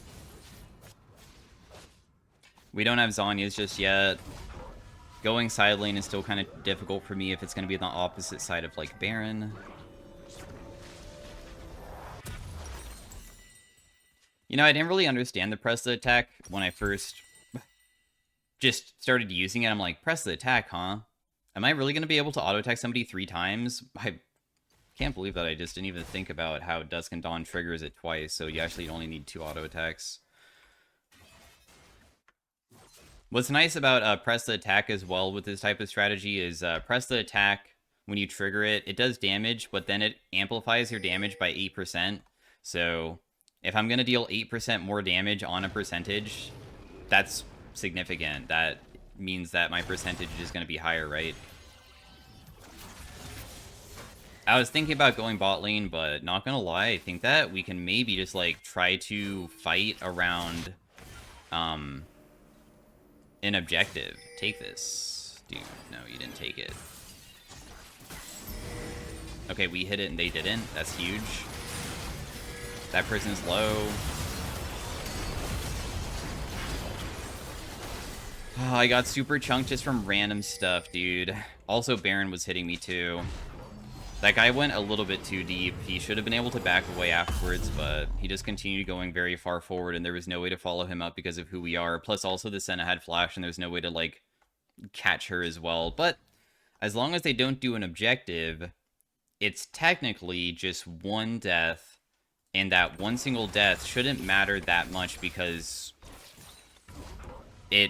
We don't have Zhonya's just yet. Going side lane is still kind of difficult for me if it's going to be on the opposite side of, like, Baron. You know, I didn't really understand the press the attack when I first just started using it. I'm like, press the attack, huh? Am I really going to be able to auto-attack somebody 3 times? I can't believe that I just didn't even think about how Dusk and Dawn triggers it twice, so you actually only need 2 auto-attacks. What's nice about press the attack as well with this type of strategy is press the attack, when you trigger it, it does damage, but then it amplifies your damage by 8%. So if I'm going to deal 8% more damage on a percentage, that's significant. That means that my percentage is going to be higher, right? I was thinking about going bot lane, but not going to lie, I think that we can maybe just, like, try to fight around an objective. Take this. Dude, no, you didn't take it. Okay, we hit it and they didn't. That's huge. That person's low. Oh, I got super chunked just from random stuff, dude. Also, Baron was hitting me too. That guy went a little bit too deep. He should have been able to back away afterwards, but he just continued going very far forward, and there was no way to follow him up because of who we are. Plus, also, the Senna had flash, and there's no way to, like, catch her as well. But as long as they don't do an objective, it's technically just 1 death. And that 1 single death shouldn't matter that much because it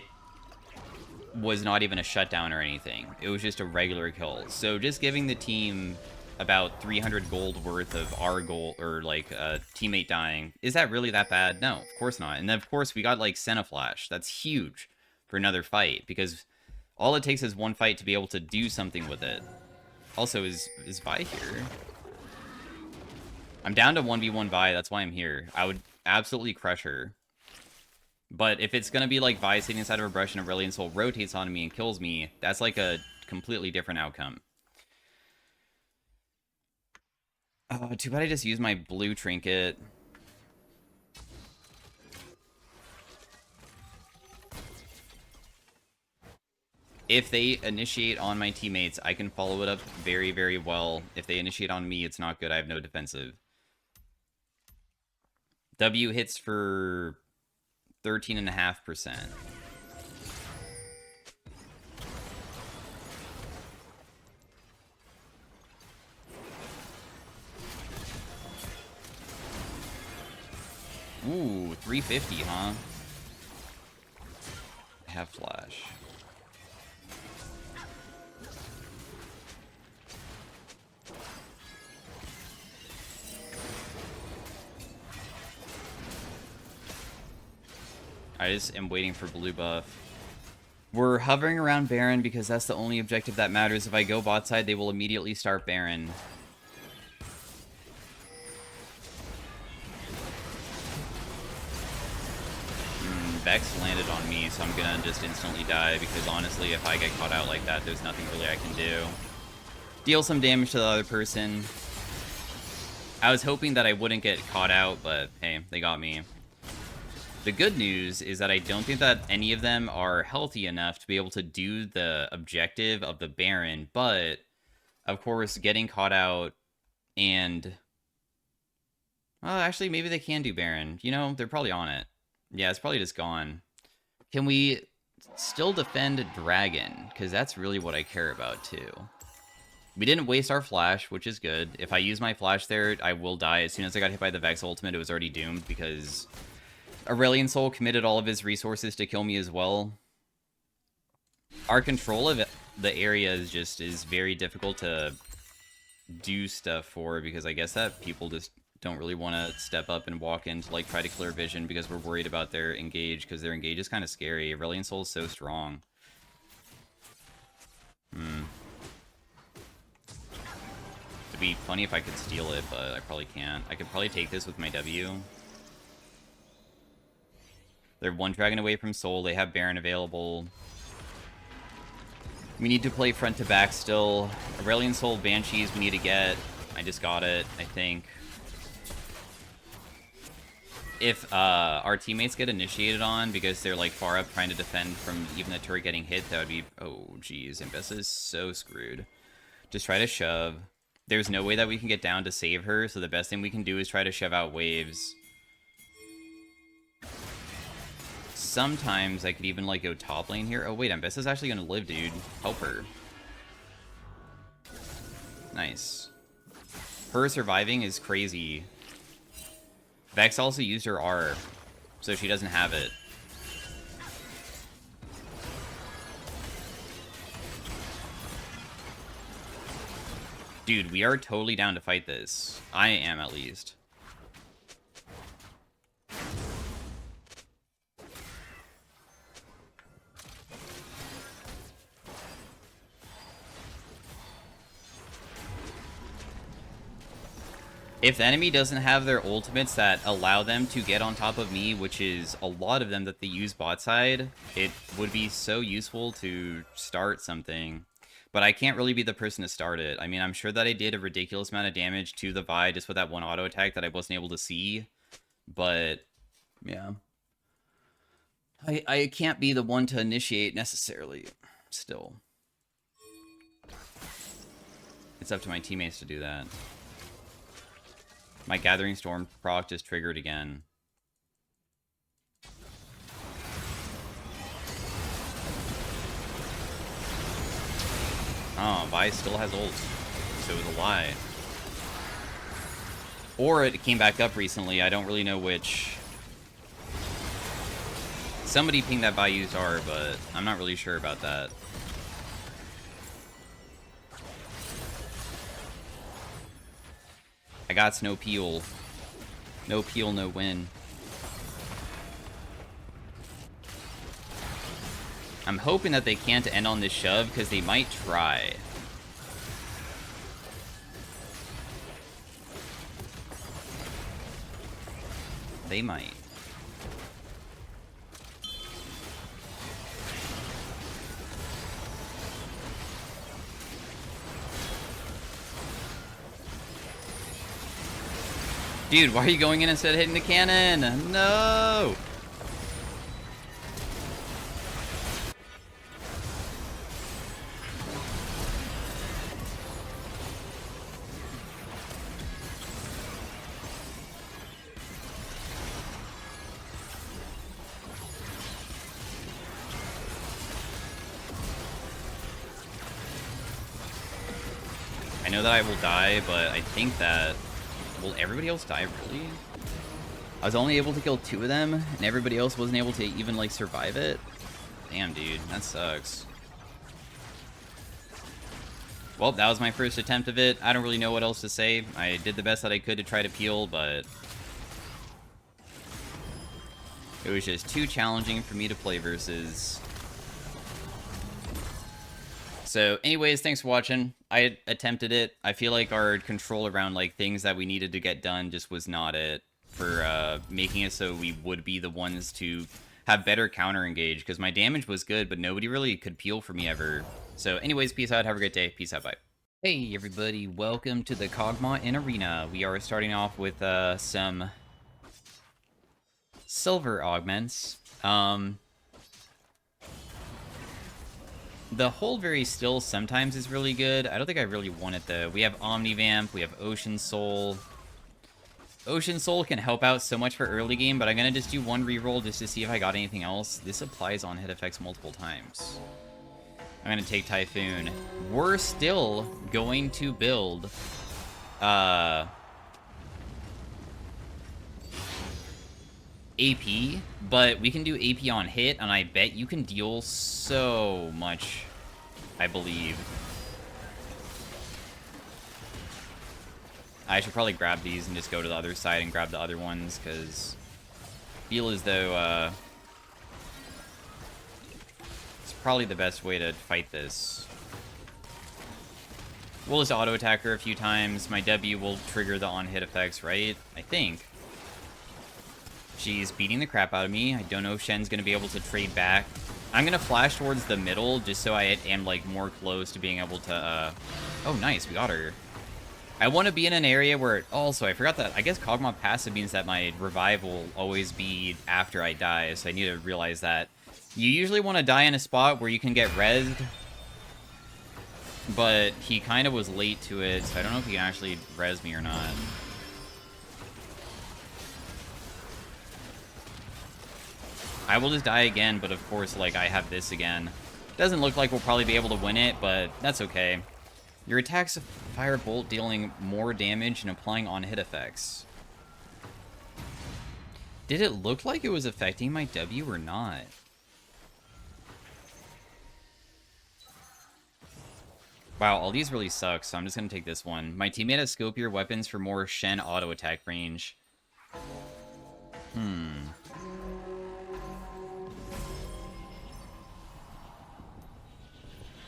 was not even a shutdown or anything. It was just a regular kill. So just giving the team about 300 gold worth of our gold, or like a teammate dying, is that really that bad? No, of course not. And then of course we got like Senna Flash. That's huge for another fight because all it takes is 1 fight to be able to do something with it. Also, is Vi here? I'm down to 1v1 Vi, that's why I'm here. I would absolutely crush her. But if it's going to be like Vi sitting inside of a brush and Aurelion Soul rotates on me and kills me, that's like a completely different outcome. Oh, too bad I just used my blue trinket. If they initiate on my teammates, I can follow it up very, very well. If they initiate on me, it's not good. I have no defensive. W hits for 13.5%. Ooh, 350, huh? I have flash. I just am waiting for blue buff. We're hovering around Baron because that's the only objective that matters. If I go bot side, they will immediately start Baron. Vex landed on me, so I'm gonna just instantly die because honestly, if I get caught out like that, there's nothing really I can do. Deal some damage to the other person. I was hoping that I wouldn't get caught out, but hey, they got me. The good news is that I don't think that any of them are healthy enough to be able to do the objective of the Baron, but of course, getting caught out and... Well, actually, maybe they can do Baron. You know, they're probably on it. Yeah, it's probably just gone. Can we still defend Dragon? Because that's really what I care about, too. We didn't waste our flash, which is good. If I use my flash there, I will die. As soon as I got hit by the Vex ultimate, it was already doomed because Aurelion Soul committed all of his resources to kill me as well. Our control of the area is very difficult to do stuff for because I guess that people just don't really want to step up and walk in to like try to clear vision because we're worried about their engage because their engage is kind of scary. Aurelion Soul is so strong. It'd be funny if I could steal it, but I probably can't. I could probably take this with my W. They're one dragon away from Soul. They have Baron available. We need to play front to back still. Aurelion Soul Banshees we need to get. I just got it, I think. If our teammates get initiated on because they're like far up trying to defend from even the turret getting hit, that would be... Oh, geez. Ambessa is so screwed. Just try to shove. There's no way that we can get down to save her, so the best thing we can do is try to shove out waves. Sometimes I could even like go top lane here. Oh, wait. Ambessa's actually going to live, dude. Help her. Nice. Her surviving is crazy. Vex also used her R, so she doesn't have it. Dude, we are totally down to fight this. I am, at least. If the enemy doesn't have their ultimates that allow them to get on top of me, which is a lot of them that they use bot side, it would be so useful to start something. But I can't really be the person to start it. I mean, I'm sure that I did a ridiculous amount of damage to the Vi just with that one auto attack that I wasn't able to see. But, yeah. I can't be the one to initiate necessarily, still. It's up to my teammates to do that. My Gathering Storm proc just triggered again. Oh, Vi still has ult. So it was a lie. Or it came back up recently. I don't really know which. Somebody pinged that Vi used R, but I'm not really sure about that. I got no peel. No peel, no win. I'm hoping that they can't end on this shove, because they might try. They might. Dude, why are you going in instead of hitting the cannon? No! I know that I will die, but I think that... Will everybody else die, really? I was only able to kill 2 of them, and everybody else wasn't able to even, like, survive it? Damn, dude. That sucks. Well, that was my first attempt of it. I don't really know what else to say. I did the best that I could to try to peel, but... it was just too challenging for me to play versus... So, anyways, thanks for watching. I attempted it. I feel like our control around, like, things that we needed to get done just was not it for making it so we would be the ones to have better counter engage, because my damage was good, but nobody really could peel for me ever. So, anyways, peace out. Have a great day. Peace out. Bye. Hey, everybody. Welcome to the Kogmaw in Arena. We are starting off with some silver augments. The hold very still sometimes is really good. I don't think I really want it, though. We have Omnivamp, we have Ocean Soul. Ocean Soul can help out so much for early game, but I'm going to just do one reroll just to see if I got anything else. This applies on hit effects multiple times. I'm going to take Typhoon. We're still going to build... AP, but we can do AP on hit, and I bet you can deal so much, I believe. I should probably grab these and just go to the other side and grab the other ones, because I feel as though it's probably the best way to fight this. We'll just auto-attack her a few times. My W will trigger the on-hit effects, right? I think. She's beating the crap out of me. I don't know if Shen's going to be able to trade back. I'm going to flash towards the middle just so I am, like, more close to being able to, Oh, nice. We got her. I want to be in an area where... Also, I forgot that... I guess Kogmaw passive means that my revive will always be after I die, so I need to realize that. You usually want to die in a spot where you can get rezzed, but he kind of was late to it, so I don't know if he can actually res me or not. I will just die again, but of course, like, I have this again. Doesn't look like we'll probably be able to win it, but that's okay. Your attacks fire bolt, dealing more damage and applying on-hit effects. Did it look like it was affecting my W or not? Wow, all these really suck, so I'm just going to take this one. My teammate has scopier weapons for more Shen auto-attack range.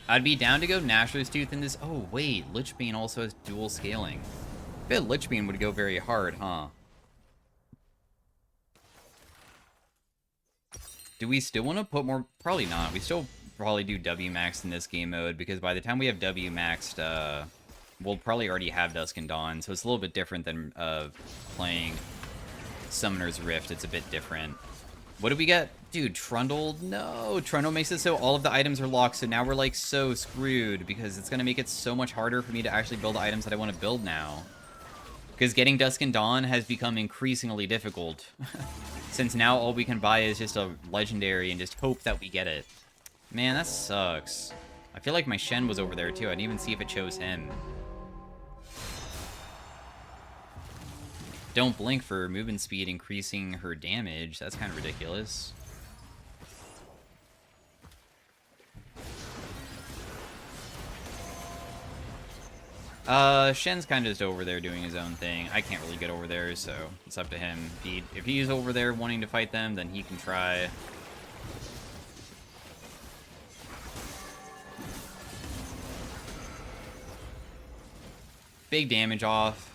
I'd be down to go Nashor's Tooth in this... Oh, wait. Lichbane also has dual scaling. I bet Lichbane would go very hard, huh? Do we still want to put more... Probably not. We still probably do W maxed in this game mode, because by the time we have W maxed, we'll probably already have Dusk and Dawn, so it's a little bit different than playing Summoner's Rift. It's a bit different. What do we get? Dude, Trundle? No! Trundle makes it so all of the items are locked, so now we're, like, so screwed, because it's going to make it so much harder for me to actually build the items that I want to build now. Because getting Dusk and Dawn has become increasingly difficult. Since now all we can buy is just a legendary and just hope that we get it. Man, that sucks. I feel like my Shen was over there, too. I didn't even see if it chose him. Don't blink for movement speed increasing her damage. That's kind of ridiculous. Shen's kind of just over there doing his own thing. I can't really get over there, so it's up to him. If he's over there wanting to fight them, then he can try. Big damage off.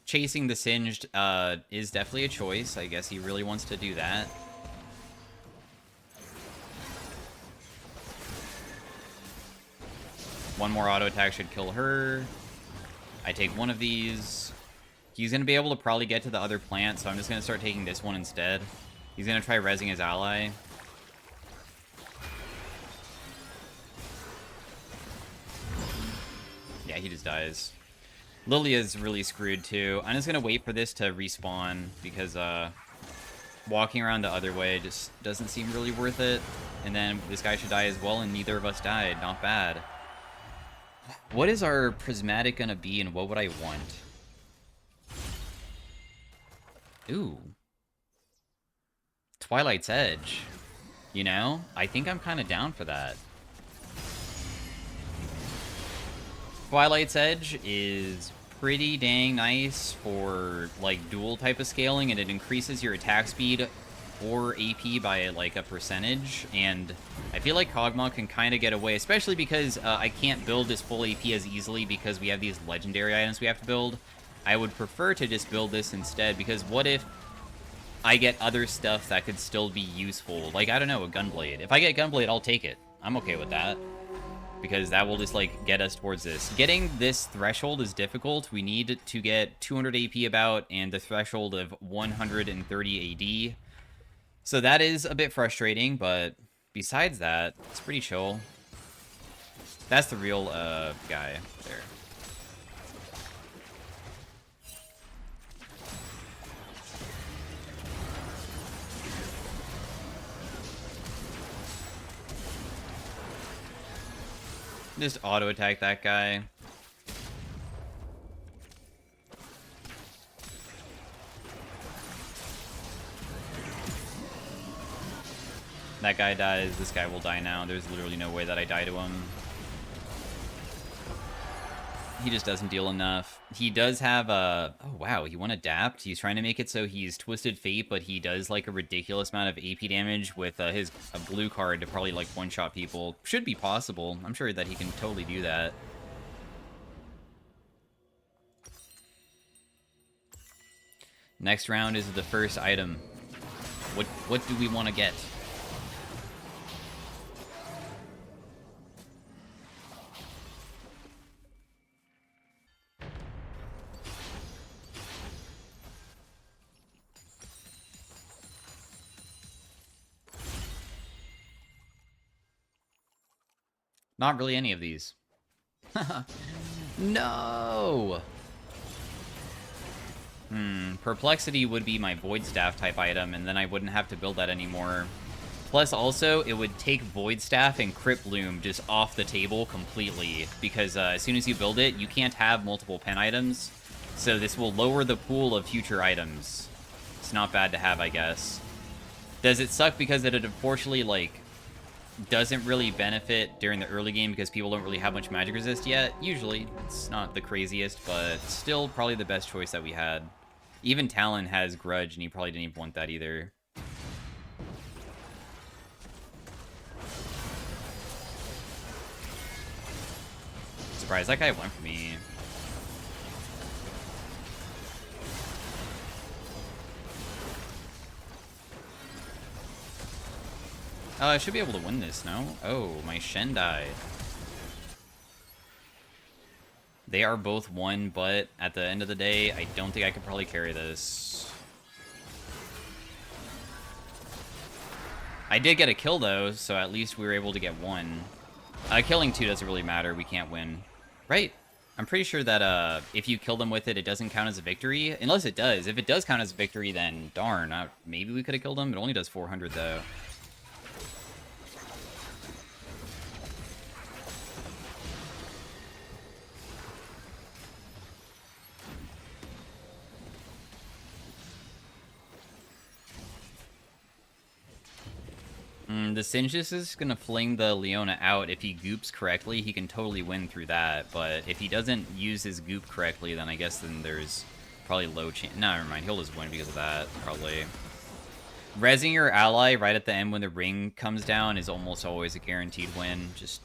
Chasing the Singed is definitely a choice. I guess he really wants to do that. One more auto attack should kill her. I take one of these. He's going to be able to probably get to the other plant, so I'm just going to start taking this one instead. He's going to try rezzing his ally. Yeah, he just dies. Lilia's really screwed, too. I'm just going to wait for this to respawn, because walking around the other way just doesn't seem really worth it. And then this guy should die as well, and neither of us died. Not bad. What is our prismatic going to be, and what would I want? Ooh. Twilight's Edge. You know? I think I'm kind of down for that. Twilight's Edge is pretty dang nice for, like, dual type of scaling, and it increases your attack speed or AP by, like, a percentage, and I feel like Kogmaw can kind of get away, especially because I can't build this full AP as easily because we have these legendary items we have to build. I would prefer to just build this instead, because what if I get other stuff that could still be useful? Like, I don't know, a Gunblade. If I get Gunblade, I'll take it. I'm okay with that, because that will just, like, get us towards this. Getting this threshold is difficult. We need to get 200 AP about, and the threshold of 130 AD. So that is a bit frustrating, but besides that, it's pretty chill. That's the real guy there. Just auto-attack that guy. That guy dies, this guy will die now. There's literally no way that I die to him. He just doesn't deal enough. He does have a... Oh, wow, he won Adapt. He's trying to make it so he's Twisted Fate, but he does, like, a ridiculous amount of AP damage with his blue card to probably, like, one-shot people. Should be possible. I'm sure that he can totally do that. Next round is the first item. What do we want to get? Not really any of these. No! Perplexity would be my Void Staff type item, and then I wouldn't have to build that anymore. Plus, also, it would take Void Staff and Crypt Bloom just off the table completely, because as soon as you build it, you can't have multiple pen items, so this will lower the pool of future items. It's not bad to have, I guess. Does it suck because it unfortunately, like, doesn't really benefit during the early game because people don't really have much magic resist yet? Usually. It's not the craziest, but still probably the best choice that we had. Even Talon has Grudge, and he probably didn't even want that either. Surprised that guy went for me. I should be able to win this, no? Oh, my Shen died. They are both one, but at the end of the day, I don't think I could probably carry this. I did get a kill, though, so at least we were able to get one. Killing two doesn't really matter. We can't win. Right? I'm pretty sure that if you kill them with it, it doesn't count as a victory. Unless it does. If it does count as a victory, then darn. Maybe we could have killed him. It only does 400, though. The Singes is going to fling the Leona out. If he goops correctly, he can totally win through that. But if he doesn't use his goop correctly, then I guess then there's probably low chance. No, never mind. He'll just win because of that, probably. Rezzing your ally right at the end when the ring comes down is almost always a guaranteed win. Just,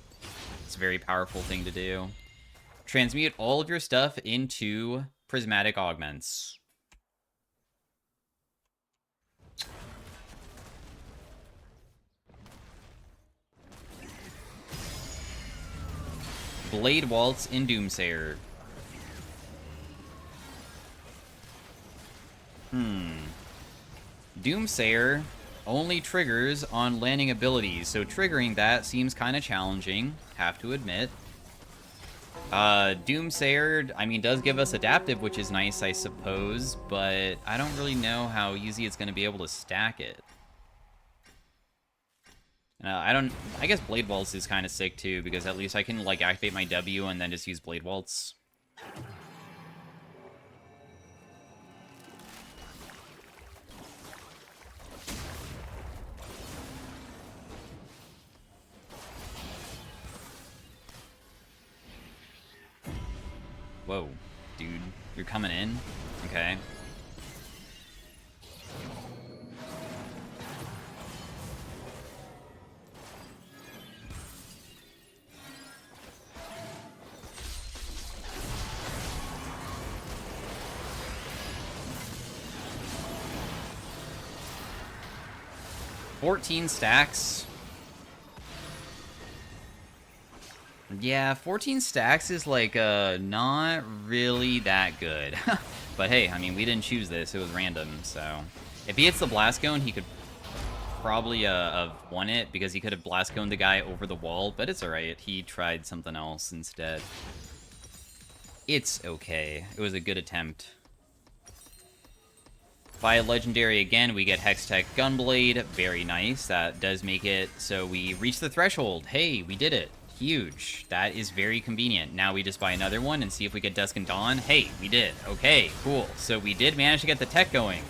it's a very powerful thing to do. Transmute all of your stuff into prismatic augments. Blade Waltz in Doomsayer. Doomsayer only triggers on landing abilities, so triggering that seems kind of challenging, have to admit. Doomsayer, I mean, does give us adaptive, which is nice, I suppose, but I don't really know how easy it's going to be able to stack it. I guess Blade Waltz is kind of sick too, because at least I can, like, activate my W and then just use Blade Waltz. Whoa, dude. You're coming in? Okay. $14 stacks. Yeah, 14 stacks is, like, not really that good. But hey, I mean, we didn't choose this. It was random, so... If he hits the Blast Cone, he could probably, have won it, because he could have Blast Coned the guy over the wall, but it's alright. He tried something else instead. It's okay. It was a good attempt. By Legendary again, we get Hextech Gunblade. Very nice. That does make it so we reach the threshold. Hey, we did it. Huge. That is very convenient. Now we just buy another one and see if we get Dusk and Dawn. Hey, we did. Okay, cool. So we did manage to get the tech going.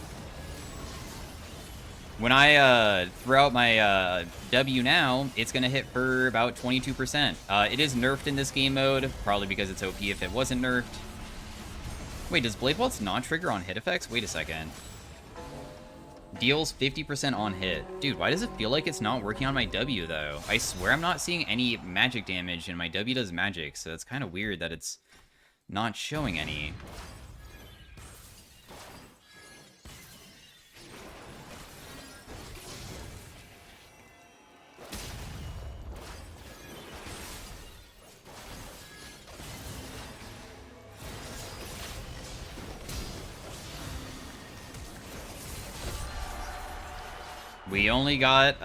When I throw out my W now, it's going to hit for about 22%. It is nerfed in this game mode, probably because it's OP if it wasn't nerfed. Wait, does Blade Waltz not trigger on hit effects? Wait a second. Deals 50% on hit. Dude, why does it feel like it's not working on my W, though? I swear I'm not seeing any magic damage, and my W does magic, so it's kind of weird that it's not showing any. We only got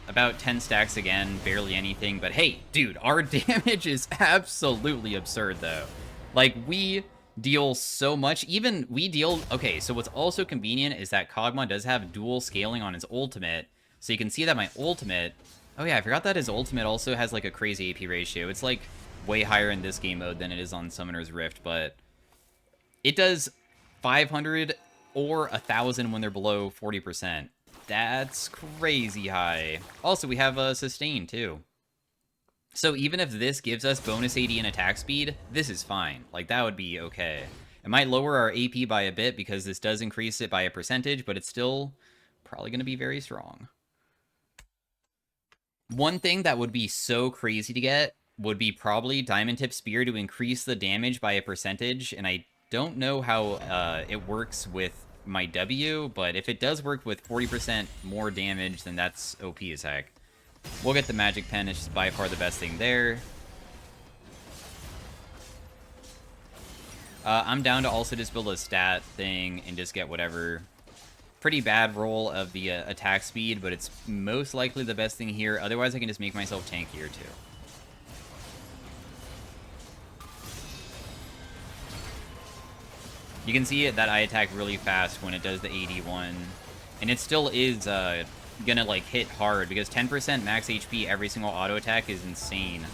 about 10 stacks again, barely anything, but hey, dude, our damage is absolutely absurd, though. Like, we deal so much, even we deal... Okay, so what's also convenient is that Kogmaw does have dual scaling on his ultimate, so you can see that my ultimate... Oh yeah, I forgot that his ultimate also has, like, a crazy AP ratio. It's, like, way higher in this game mode than it is on Summoner's Rift, but it does 500 or 1,000 when they're below 40%. That's crazy high. Also, we have a sustain, too. So even if this gives us bonus AD and attack speed, this is fine. Like, that would be okay. It might lower our AP by a bit because this does increase it by a percentage, but it's still probably going to be very strong. One thing that would be so crazy to get would be probably Diamond Tip Spear to increase the damage by a percentage, and I don't know how it works with my W, but if it does work with 40% more damage, then that's OP as heck. We'll get the Magic Pen, it's just by far the best thing there. I'm down to also just build a stat thing and just get whatever. Pretty bad roll of the attack speed, but it's most likely the best thing here. Otherwise, I can just make myself tankier too. You can see it that I attack really fast when it does the 81, and it still is gonna like hit hard because 10% max HP every single auto attack is insane.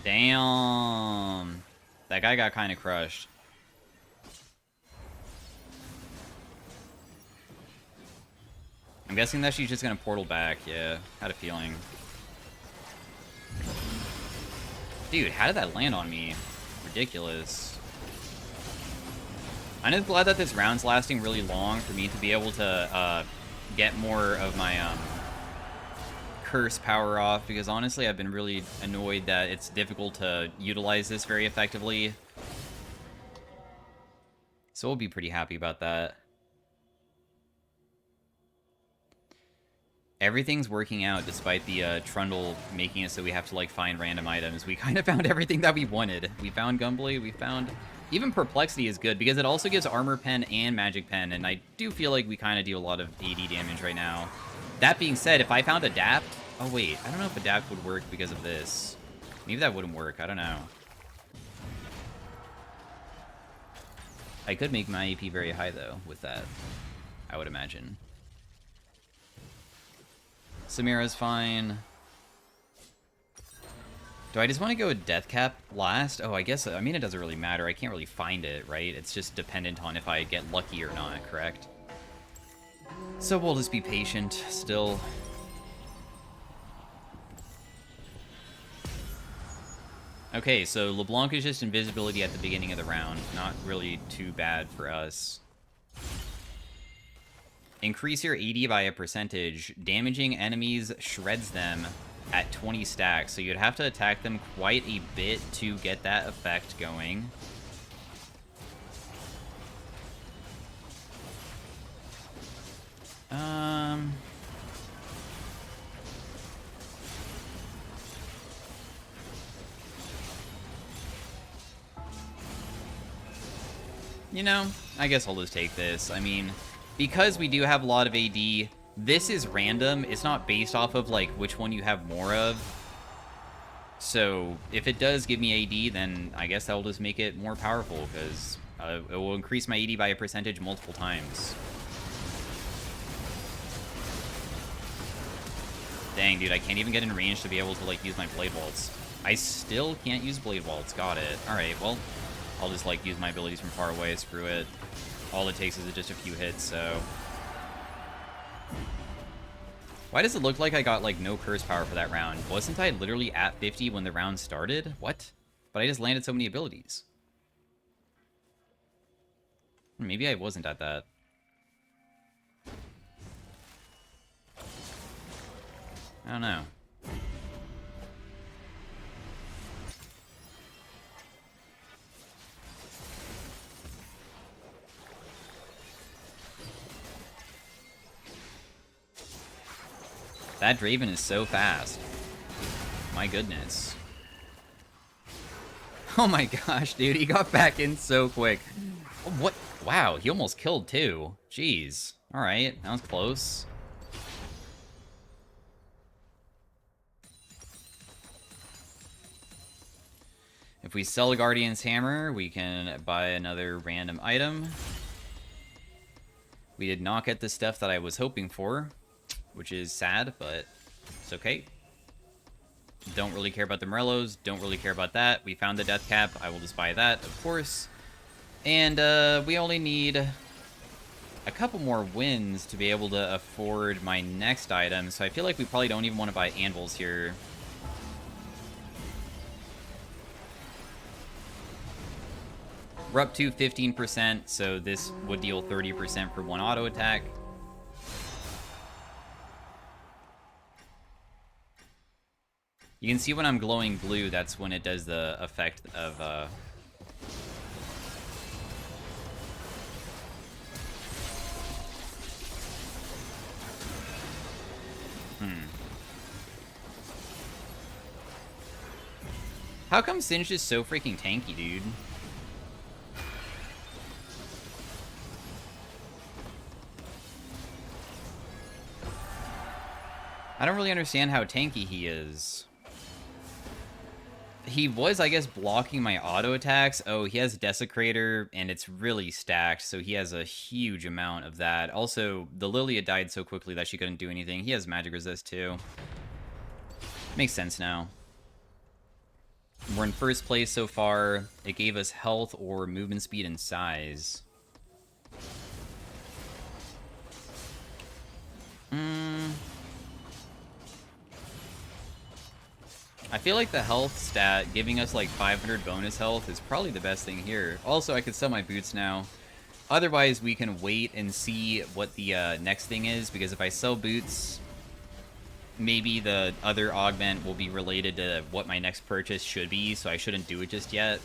Damn. That guy got kind of crushed. I'm guessing that she's just going to portal back. Yeah, had a feeling. Dude, how did that land on me? Ridiculous. I'm just glad that this round's lasting really long for me to be able to get more of my curse power off, because honestly I've been really annoyed that it's difficult to utilize this very effectively. So we'll be pretty happy about that. Everything's working out despite the Trundle making it so we have to like find random items. We kind of found everything that we wanted. We found Gumbly, we found... Even Perplexity is good because it also gives Armor Pen and Magic Pen, and I do feel like we kind of do a lot of AD damage right now. That being said, if I found Adapt... Oh wait, I don't know if Adapt would work because of this. Maybe that wouldn't work, I don't know. I could make my AP very high though with that, I would imagine. Samira's fine. Do I just want to go with Death Cap last? Oh, I guess, I mean, it doesn't really matter. I can't really find it, right? It's just dependent on if I get lucky or not, correct? So we'll just be patient still. Okay, so LeBlanc is just invisibility at the beginning of the round. Not really too bad for us. Increase your AD by a percentage. Damaging enemies shreds them at 20 stacks. So you'd have to attack them quite a bit to get that effect going. You know, I guess I'll just take this. I mean, because we do have a lot of AD, this is random. It's not based off of, like, which one you have more of. So, if it does give me AD, then I guess that'll just make it more powerful, because it will increase my AD by a percentage multiple times. Dang, dude, I can't even get in range to be able to, like, use my Blade Waltz. I still can't use Blade Waltz. Got it. Alright, well, I'll just, like, use my abilities from far away. Screw it. All it takes is just a few hits, so... Why does it look like I got, like, no curse power for that round? Wasn't I literally at 50 when the round started? What? But I just landed so many abilities. Maybe I wasn't at that. I don't know. That Draven is so fast. My goodness. Oh my gosh, dude, he got back in so quick. What? Wow, he almost killed too. Jeez. Alright, that was close. If we sell a Guardian's Hammer, we can buy another random item. We did not get the stuff that I was hoping for, which is sad, but it's okay. Don't really care about the Morellos, don't really care about that. We found the Death Cap, I will just buy that, of course. And we only need a couple more wins to be able to afford my next item, so I feel like we probably don't even want to buy anvils here. We're up to 15%, so this would deal 30% for one auto attack. You can see when I'm glowing blue, that's when it does the effect of, How come Singed is so freaking tanky, dude? I don't really understand how tanky he is. He was, I guess, blocking my auto attacks. Oh, he has Desecrator, and it's really stacked, so he has a huge amount of that. Also, the Lilia died so quickly that she couldn't do anything. He has magic resist, too. Makes sense now. We're in first place so far. It gave us health or movement speed and size. I feel like the health stat giving us like 500 bonus health is probably the best thing here. Also, I could sell my boots now. Otherwise, we can wait and see what the next thing is, because if I sell boots, maybe the other augment will be related to what my next purchase should be, so I shouldn't do it just yet.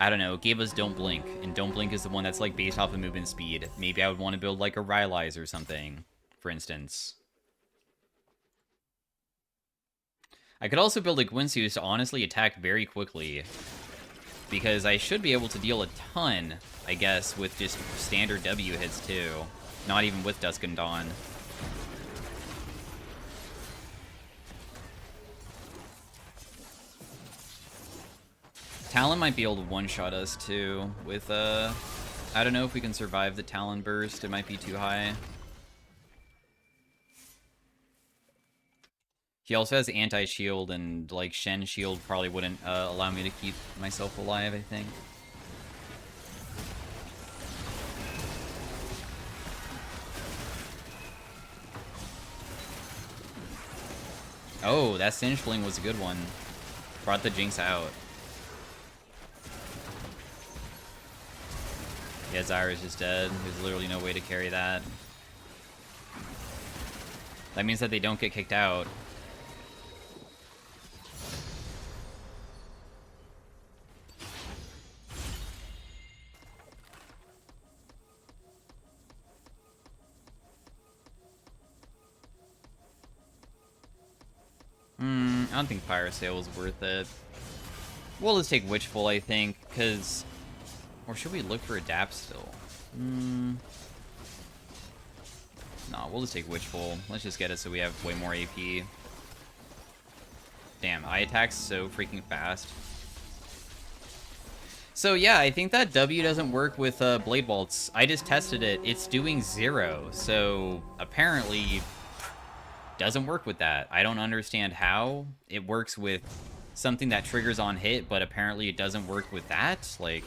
I don't know, it gave us Don't Blink, and Don't Blink is the one that's like based off of movement speed. Maybe I would want to build like a Rylai's or something, for instance. I could also build a Gwynsu's to honestly attack very quickly, because I should be able to deal a ton, I guess, with just standard W hits too. Not even with Dusk and Dawn. Talon might be able to one-shot us too with, I don't know if we can survive the Talon burst. It might be too high. He also has anti-shield, and, like, Shen shield probably wouldn't allow me to keep myself alive, I think. Oh, that Singe Fling was a good one. Brought the Jinx out. Yeah, Zyra's just dead. There's literally no way to carry that. That means that they don't get kicked out. I don't think Fire Sale is worth it. We'll just take Witchful, I think, because... Or should we look for Adapt still? Nah, we'll just take Witchful. Let's just get it so we have way more AP. Damn, I attack so freaking fast. So yeah, I think that W doesn't work with Blade Bolts. I just tested it. It's doing 0, so apparently doesn't work with that. I don't understand how. It works with something that triggers on hit, but apparently it doesn't work with that. Like...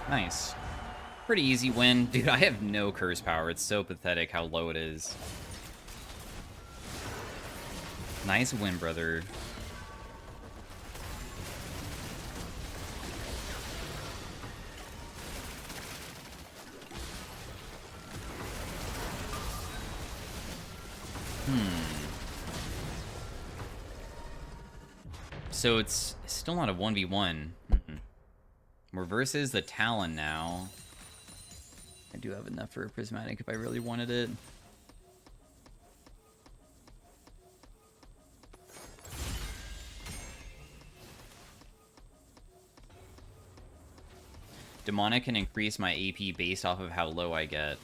Nice. Pretty easy win. Dude, I have no curse power. It's so pathetic how low it is. Nice win, brother. So it's still not a 1v1. We're versus the Talon now. I do have enough for a Prismatic if I really wanted it. Demonic can increase my AP based off of how low I get.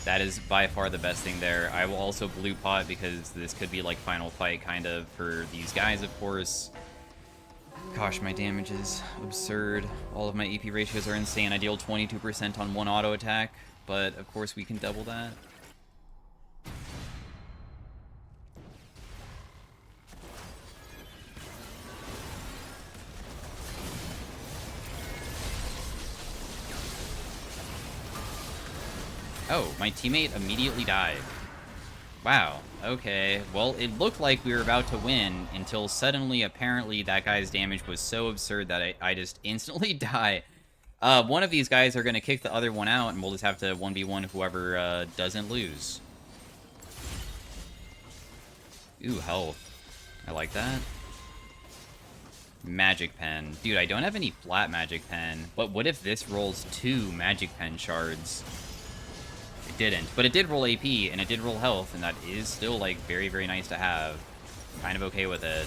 That is by far the best thing there. I will also blue pot because this could be like final fight kind of for these guys, of course. Gosh, my damage is absurd. All of my AP ratios are insane. I deal 22% on one auto attack, but of course we can double that. Oh, my teammate immediately died. Wow, okay. Well, it looked like we were about to win until suddenly, apparently, that guy's damage was so absurd that I just instantly die. One of these guys are going to kick the other one out, and we'll just have to 1v1 whoever doesn't lose. Ooh, health. I like that. Magic Pen. Dude, I don't have any flat Magic Pen, but what if this rolls 2 Magic Pen shards? It didn't, but it did roll AP, and it did roll health, and that is still, like, very, very nice to have. Kind of okay with it.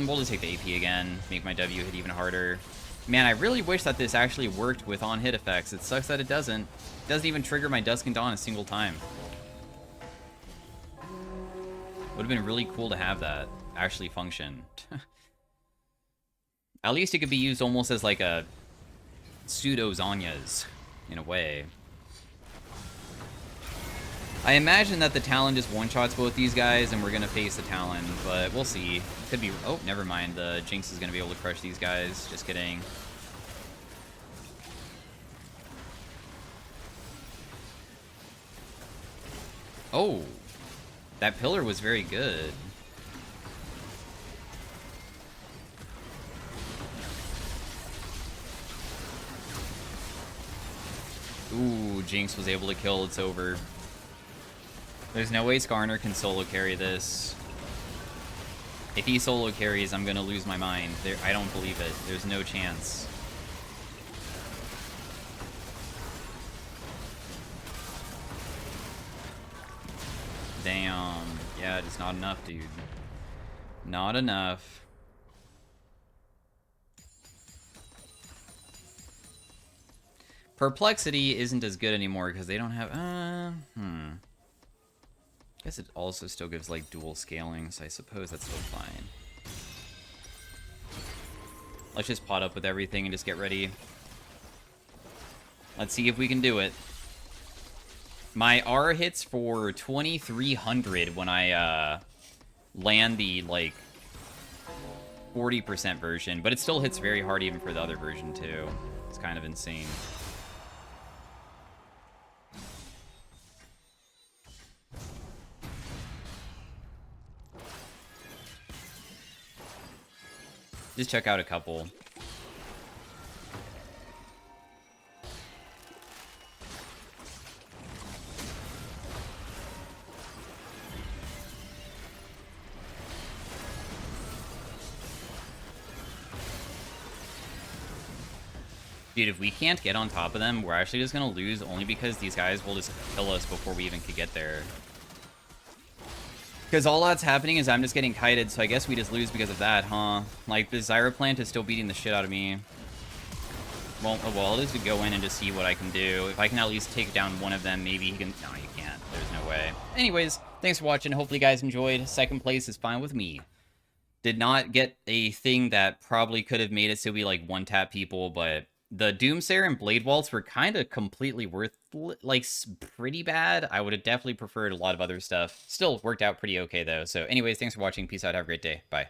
We'll just take the AP again, make my W hit even harder. Man, I really wish that this actually worked with on-hit effects. It sucks that it doesn't. It doesn't even trigger my Dusk and Dawn a single time. Would have been really cool to have that actually function. At least it could be used almost as like a pseudo Zanya's, in a way. I imagine that the Talon just one-shots both these guys, and we're going to face the Talon, but we'll see. Could be... Oh, never mind. The Jinx is going to be able to crush these guys. Just kidding. Oh! That pillar was very good. Ooh, Jinx was able to kill. It's over. There's no way Skarner can solo carry this. If he solo carries, I'm gonna lose my mind. I don't believe it. There's no chance. Damn. Yeah, just not enough, dude. Not enough. Perplexity isn't as good anymore because they don't have... I guess it also still gives, like, dual scaling, so I suppose that's still fine. Let's just pot up with everything and just get ready. Let's see if we can do it. My R hits for 2,300 when I, land the, like, 40% version, but it still hits very hard even for the other version, too. It's kind of insane. Just check out a couple. Dude, if we can't get on top of them, we're actually just gonna lose only because these guys will just kill us before we even could get there. Because all that's happening is I'm just getting kited, so I guess we just lose because of that, huh? Like, the Zyra plant is still beating the shit out of me. Well, I'll just go in and just see what I can do. If I can at least take down one of them, maybe he can... No, you can't. There's no way. Anyways, thanks for watching. Hopefully you guys enjoyed. Second place is fine with me. Did not get a thing that probably could have made it so we, like, one-tap people, but... The Doomsayer and Blade Waltz were kind of completely like, pretty bad. I would have definitely preferred a lot of other stuff. Still worked out pretty okay, though. So anyways, thanks for watching. Peace out. Have a great day. Bye.